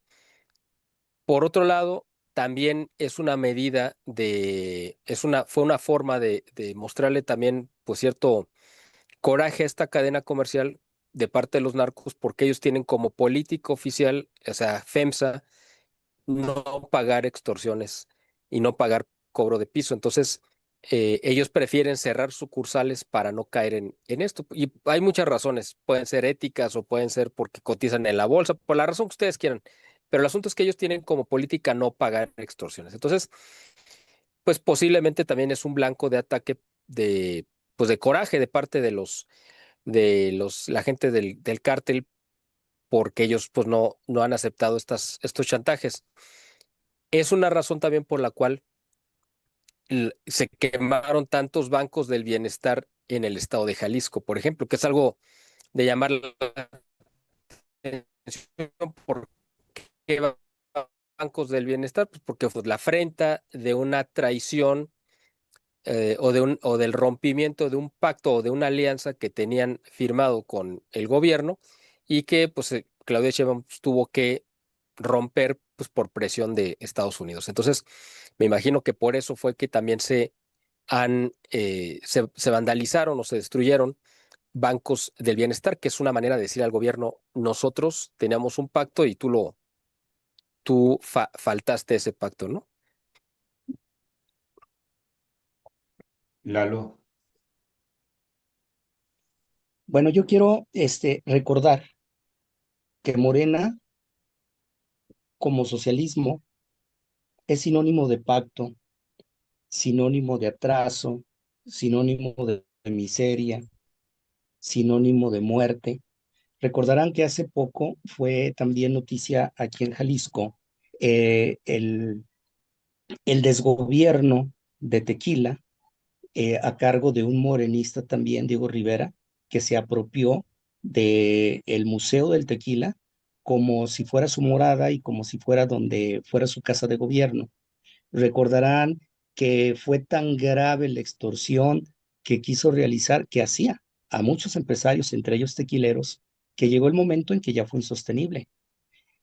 Por otro lado, también es una medida fue una forma de mostrarle también, pues, cierto coraje a esta cadena comercial de parte de los narcos, porque ellos tienen como política oficial, o sea, FEMSA, no pagar extorsiones y no pagar cobro de piso. Entonces, ellos prefieren cerrar sucursales para no caer en esto. Y hay muchas razones, pueden ser éticas o pueden ser porque cotizan en la bolsa, por la razón que ustedes quieran. Pero el asunto es que ellos tienen como política no pagar extorsiones. Entonces, pues posiblemente también es un blanco de ataque pues de coraje de parte la gente del cártel, porque ellos pues no han aceptado estos chantajes. Es una razón también por la cual se quemaron tantos bancos del bienestar en el estado de Jalisco, por ejemplo, que es algo de llamar la atención. ¿Por qué bancos del bienestar? Pues porque fue la afrenta de una traición o del rompimiento de un pacto o de una alianza que tenían firmado con el gobierno y que pues Claudia Sheinbaum pues, tuvo que romper pues, por presión de Estados Unidos. Entonces, me imagino que por eso fue que también se vandalizaron o se destruyeron bancos del bienestar, que es una manera de decir al gobierno, nosotros teníamos un pacto y tú faltaste ese pacto, ¿no? Lalo, Bueno, yo quiero recordar que Morena, como socialismo, es sinónimo de pacto, sinónimo de atraso, sinónimo de miseria, sinónimo de muerte. Recordarán que hace poco fue también noticia aquí en Jalisco eh, el, el desgobierno de Tequila a cargo de un morenista también, Diego Rivera, que se apropió del Museo del Tequila como si fuera su morada y como si fuera donde fuera su casa de gobierno. Recordarán que fue tan grave la extorsión que quiso realizar, que hacía a muchos empresarios, entre ellos tequileros, que llegó el momento en que ya fue insostenible.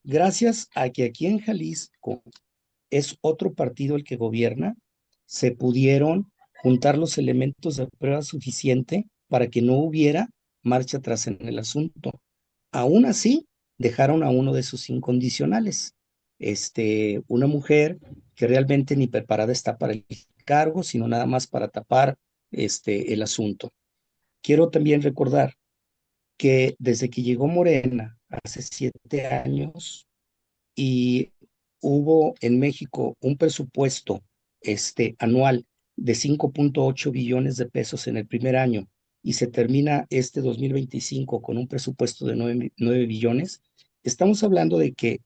Gracias a que aquí en Jalisco es otro partido el que gobierna, se pudieron juntar los elementos de prueba suficiente para que no hubiera marcha atrás en el asunto. Aún así, dejaron a uno de sus incondicionales, una mujer que realmente ni preparada está para el cargo, sino nada más para tapar el asunto. Quiero también recordar que desde que llegó Morena hace 7 años, y hubo en México un presupuesto anual de 5.8 billones de pesos en el primer año y se termina este 2025 con un presupuesto de 9 billones, estamos hablando de que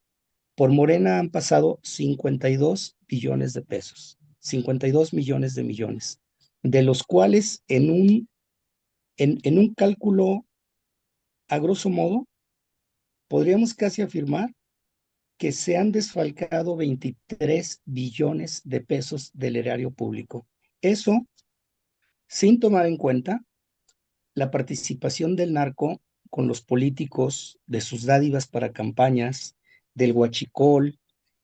por Morena han pasado 52 billones de pesos, 52 millones de millones, de los cuales en un cálculo a grosso modo podríamos casi afirmar que se han desfalcado 23 billones de pesos del erario público. Eso sin tomar en cuenta la participación del narco con los políticos, de sus dádivas para campañas, del huachicol,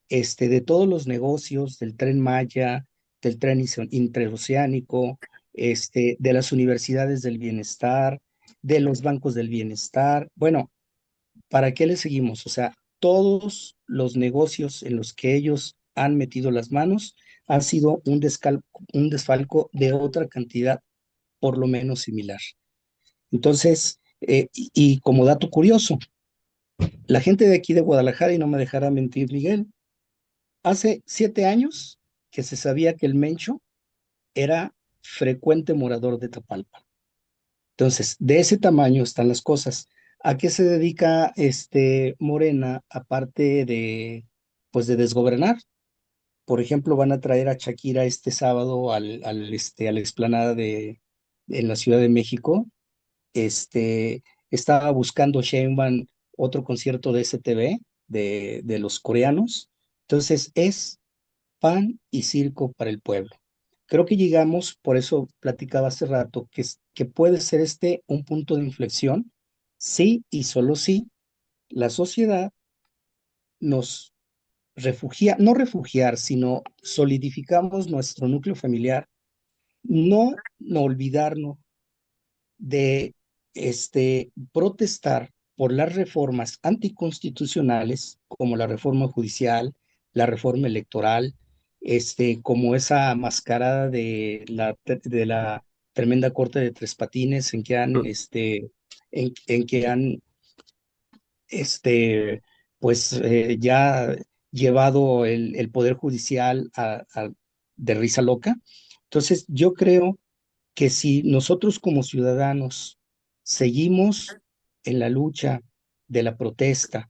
de todos los negocios, del Tren Maya, del tren interoceánico, de las universidades del bienestar, de los bancos del bienestar. Bueno, ¿para qué le seguimos? O sea, todos los negocios en los que ellos han metido las manos han sido un desfalco de otra cantidad por lo menos similar. Entonces, Y como dato curioso, la gente de aquí de Guadalajara, y no me dejará mentir Miguel, hace 7 años que se sabía que el Mencho era frecuente morador de Tapalpa. Entonces, de ese tamaño están las cosas. ¿A qué se dedica Morena, aparte de, pues, de desgobernar? Por ejemplo, van a traer a Shakira este sábado a la explanada en la Ciudad de México. Estaba buscando Sheinbaum otro concierto de STV, de los coreanos. Entonces, es pan y circo para el pueblo. Creo que llegamos, por eso platicaba hace rato, que puede ser un punto de inflexión, sí y solo sí la sociedad nos no refugiar, sino solidificamos nuestro núcleo familiar, no olvidarnos de protestar por las reformas anticonstitucionales, como la reforma judicial, la reforma electoral, como esa mascarada de la tremenda corte de Tres Patines en que han este, ya llevado el Poder Judicial de risa loca. Entonces, yo creo que si nosotros como ciudadanos seguimos en la lucha de la protesta,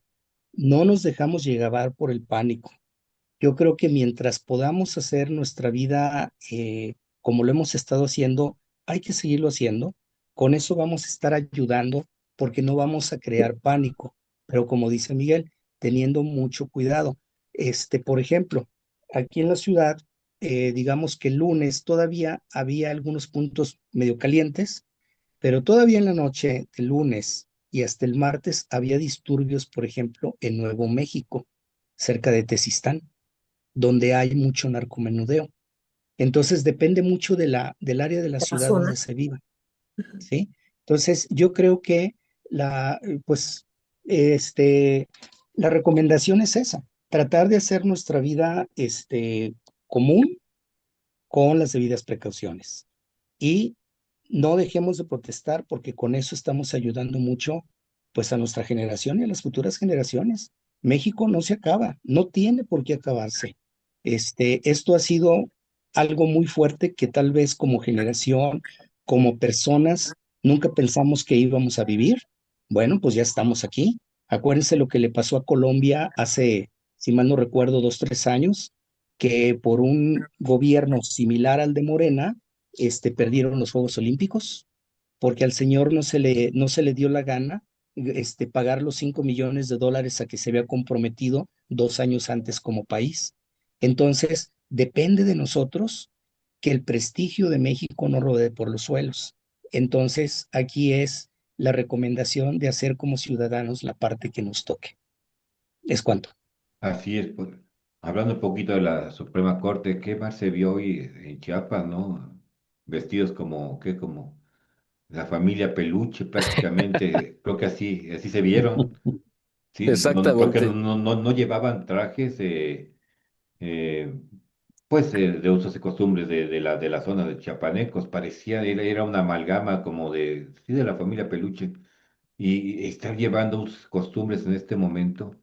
no nos dejamos llevar por el pánico. Yo creo que mientras podamos hacer nuestra vida como lo hemos estado haciendo, hay que seguirlo haciendo. Con eso vamos a estar ayudando porque no vamos a crear pánico. Pero como dice Miguel, teniendo mucho cuidado. Por ejemplo, aquí en la ciudad, digamos que el lunes todavía había algunos puntos medio calientes, pero todavía en la noche del lunes y hasta el martes había disturbios, por ejemplo, en Nuevo México, cerca de Tezistán, donde hay mucho narcomenudeo. Entonces depende mucho del área de la La ciudad donde zona. se viva, ¿sí? Entonces yo creo que pues, la recomendación es esa, tratar de hacer nuestra vida, común con las debidas precauciones. Y no dejemos de protestar porque con eso estamos ayudando mucho pues a nuestra generación y a las futuras generaciones. México no se acaba, no tiene por qué acabarse. Esto ha sido algo muy fuerte que tal vez como generación, como personas, nunca pensamos que íbamos a vivir. Bueno, pues ya estamos aquí. Acuérdense lo que le pasó a Colombia hace, si mal no recuerdo, 2, 3 años, que por un gobierno similar al de Morena, perdieron los Juegos Olímpicos, porque al señor no se le dio la gana pagar los $5 millones a que se había comprometido 2 años antes como país. Entonces, depende de nosotros que el prestigio de México no rodee por los suelos. Entonces, aquí es la recomendación de hacer como ciudadanos la parte que nos toque. Es cuanto. Así es, pues. Hablando un poquito de la Suprema Corte, ¿qué más se vio hoy en Chiapas, no? Vestidos como la familia Peluche prácticamente, creo que así se vieron, ¿sí? No, porque Exactamente. no llevaban trajes, eh, pues, de usos y costumbres de la zona de chiapanecos, era una amalgama como sí, de la familia Peluche, y estar llevando sus costumbres en este momento,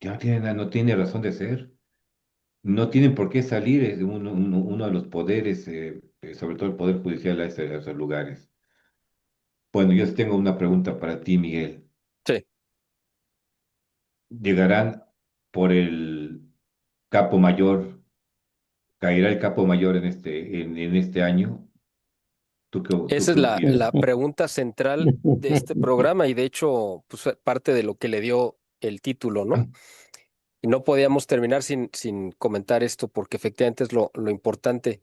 ya no tiene razón de ser. No tienen por qué salir uno de los poderes, sobre todo el poder judicial, a esos lugares. Bueno, yo tengo una pregunta para ti, Miguel. Sí. ¿Llegarán por el capo mayor? ¿Caerá el capo mayor en este año? ¿Tú Esa es qué la opinas? pregunta central de este programa y de hecho, pues parte de lo que le dio el título, ¿no? Y no podíamos terminar sin comentar esto porque efectivamente es lo importante.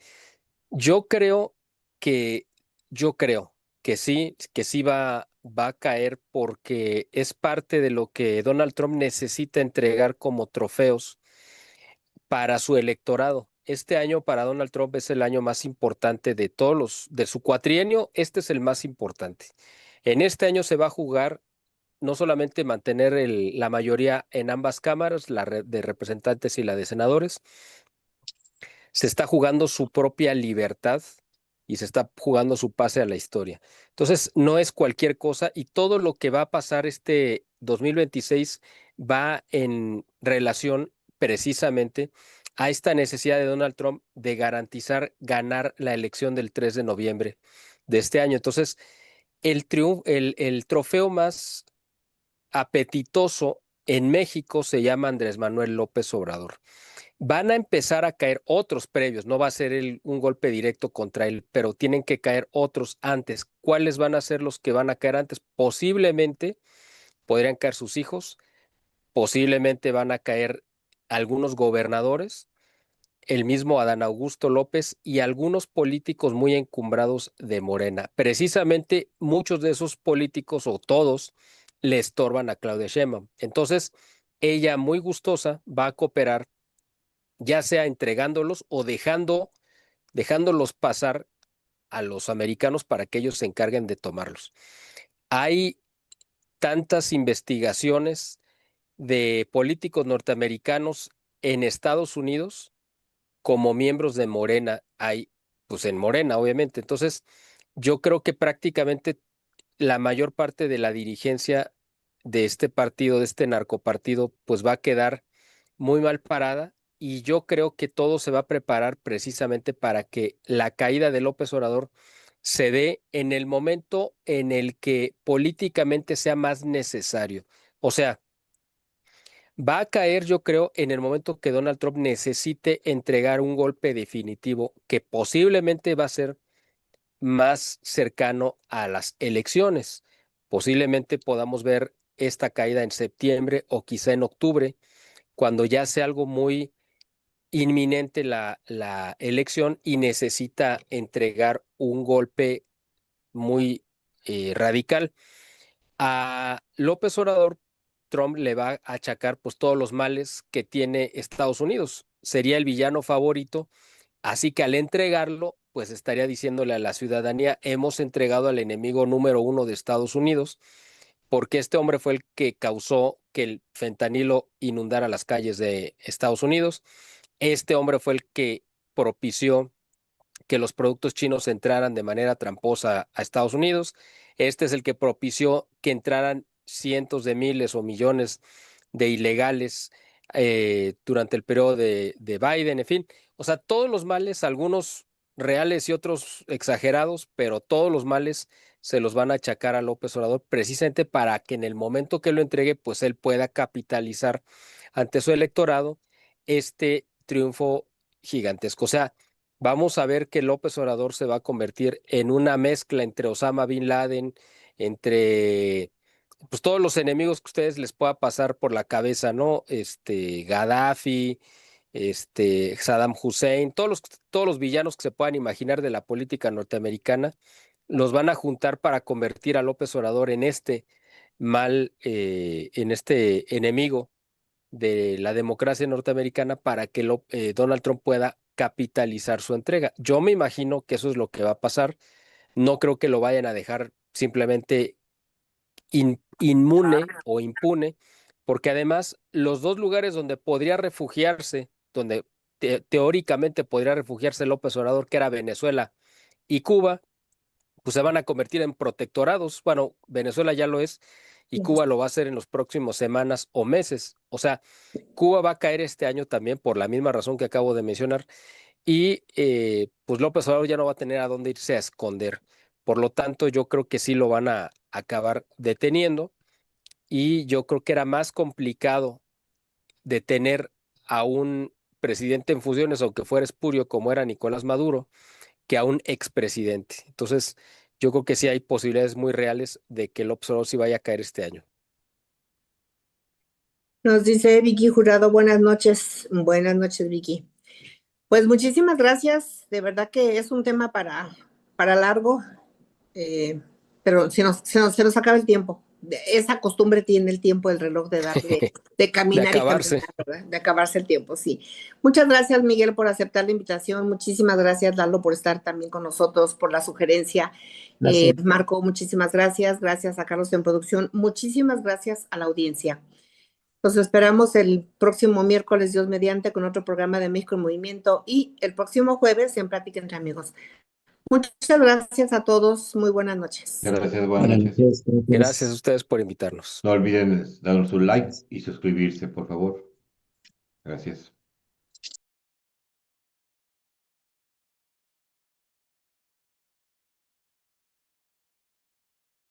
Yo creo que, yo creo que sí va a caer porque es parte de lo que Donald Trump necesita entregar como trofeos para su electorado. Este año para Donald Trump es el año más importante de de su cuatrienio, este es el más importante. En este año se va a jugar no solamente mantener la mayoría en ambas cámaras, de representantes y la de senadores, se está jugando su propia libertad y se está jugando su pase a la historia. Entonces, no es cualquier cosa y todo lo que va a pasar este 2026 va en relación precisamente a esta necesidad de Donald Trump de garantizar ganar la elección del 3 de noviembre de este año. Entonces, el trofeo más apetitoso en México se llama Andrés Manuel López Obrador. Van a empezar a caer otros previos, no va a ser un golpe directo contra él, pero tienen que caer otros antes. ¿Cuáles van a ser los que van a caer antes? Posiblemente podrían caer sus hijos, posiblemente van a caer algunos gobernadores, el mismo Adán Augusto López y algunos políticos muy encumbrados de Morena. Precisamente muchos de esos políticos o todos le estorban a Claudia Sheinbaum. Entonces, ella muy gustosa va a cooperar, ya sea entregándolos o dejándolos pasar a los americanos para que ellos se encarguen de tomarlos. Hay tantas investigaciones de políticos norteamericanos en Estados Unidos como miembros de Morena hay, pues en Morena, obviamente. Entonces, yo creo que prácticamente la mayor parte de la dirigencia de este partido, de este narcopartido, pues va a quedar muy mal parada y yo creo que todo se va a preparar precisamente para que la caída de López Obrador se dé en el momento en el que políticamente sea más necesario. O sea, va a caer, yo creo, en el momento que Donald Trump necesite entregar un golpe definitivo que posiblemente va a ser más cercano a las elecciones. Posiblemente podamos ver esta caída en septiembre o quizá en octubre, cuando ya sea algo muy inminente la elección y necesita entregar un golpe muy radical. A López Obrador, Trump le va a achacar pues todos los males que tiene Estados Unidos. Sería el villano favorito, así que al entregarlo, pues estaría diciéndole a la ciudadanía, hemos entregado al enemigo número uno de Estados Unidos, porque este hombre fue el que causó que el fentanilo inundara las calles de Estados Unidos. Este hombre fue el que propició que los productos chinos entraran de manera tramposa a Estados Unidos. Este es el que propició que entraran cientos de miles o millones de ilegales durante el periodo de Biden, en fin. O sea, todos los males, algunos reales y otros exagerados, pero todos los males se los van a achacar a López Obrador precisamente para que en el momento que lo entregue, pues él pueda capitalizar ante su electorado este triunfo gigantesco. O sea, vamos a ver que López Obrador se va a convertir en una mezcla entre Osama Bin Laden, entre pues todos los enemigos que ustedes les pueda pasar por la cabeza, ¿no? Gaddafi, Saddam Hussein, todos los villanos que se puedan imaginar de la política norteamericana, los van a juntar para convertir a López Obrador en este en este enemigo de la democracia norteamericana para que Donald Trump pueda capitalizar su entrega. Yo me imagino que eso es lo que va a pasar. No creo que lo vayan a dejar simplemente inmune o impune, porque además los dos lugares donde podría refugiarse, donde teóricamente podría refugiarse López Obrador, que era Venezuela y Cuba, pues se van a convertir en protectorados. Bueno, Venezuela ya lo es y Cuba lo va a hacer en los próximos semanas o meses. O sea, Cuba va a caer este año también por la misma razón que acabo de mencionar y pues López Obrador ya no va a tener a dónde irse a esconder. Por lo tanto, yo creo que sí lo van a acabar deteniendo y yo creo que era más complicado detener a un presidente en funciones, aunque fuera espurio como era Nicolás Maduro, que a un expresidente. Entonces, yo creo que sí hay posibilidades muy reales de que López Obrador sí vaya a caer este año. Nos dice Vicky Jurado, buenas noches. Buenas noches, Vicky. Pues muchísimas gracias. De verdad que es un tema para largo, pero se nos acaba el tiempo. Esa costumbre tiene el tiempo, el reloj de darle, de caminar De y caminar, acabarse. ¿verdad? De acabarse el tiempo, sí. Muchas gracias, Miguel, por aceptar la invitación. Muchísimas gracias, Lalo, por estar también con nosotros, por la sugerencia. Gracias. Marco, muchísimas gracias. Gracias a Carlos en producción. Muchísimas gracias a la audiencia. Los esperamos el próximo miércoles, Dios mediante, con otro programa de México en Movimiento y el próximo jueves en Plática entre Amigos. Muchas gracias a todos. Muy buenas noches. Gracias, buenas Buenas noches. noches. Gracias a ustedes por invitarnos. No olviden darnos un like y suscribirse, por favor. Gracias.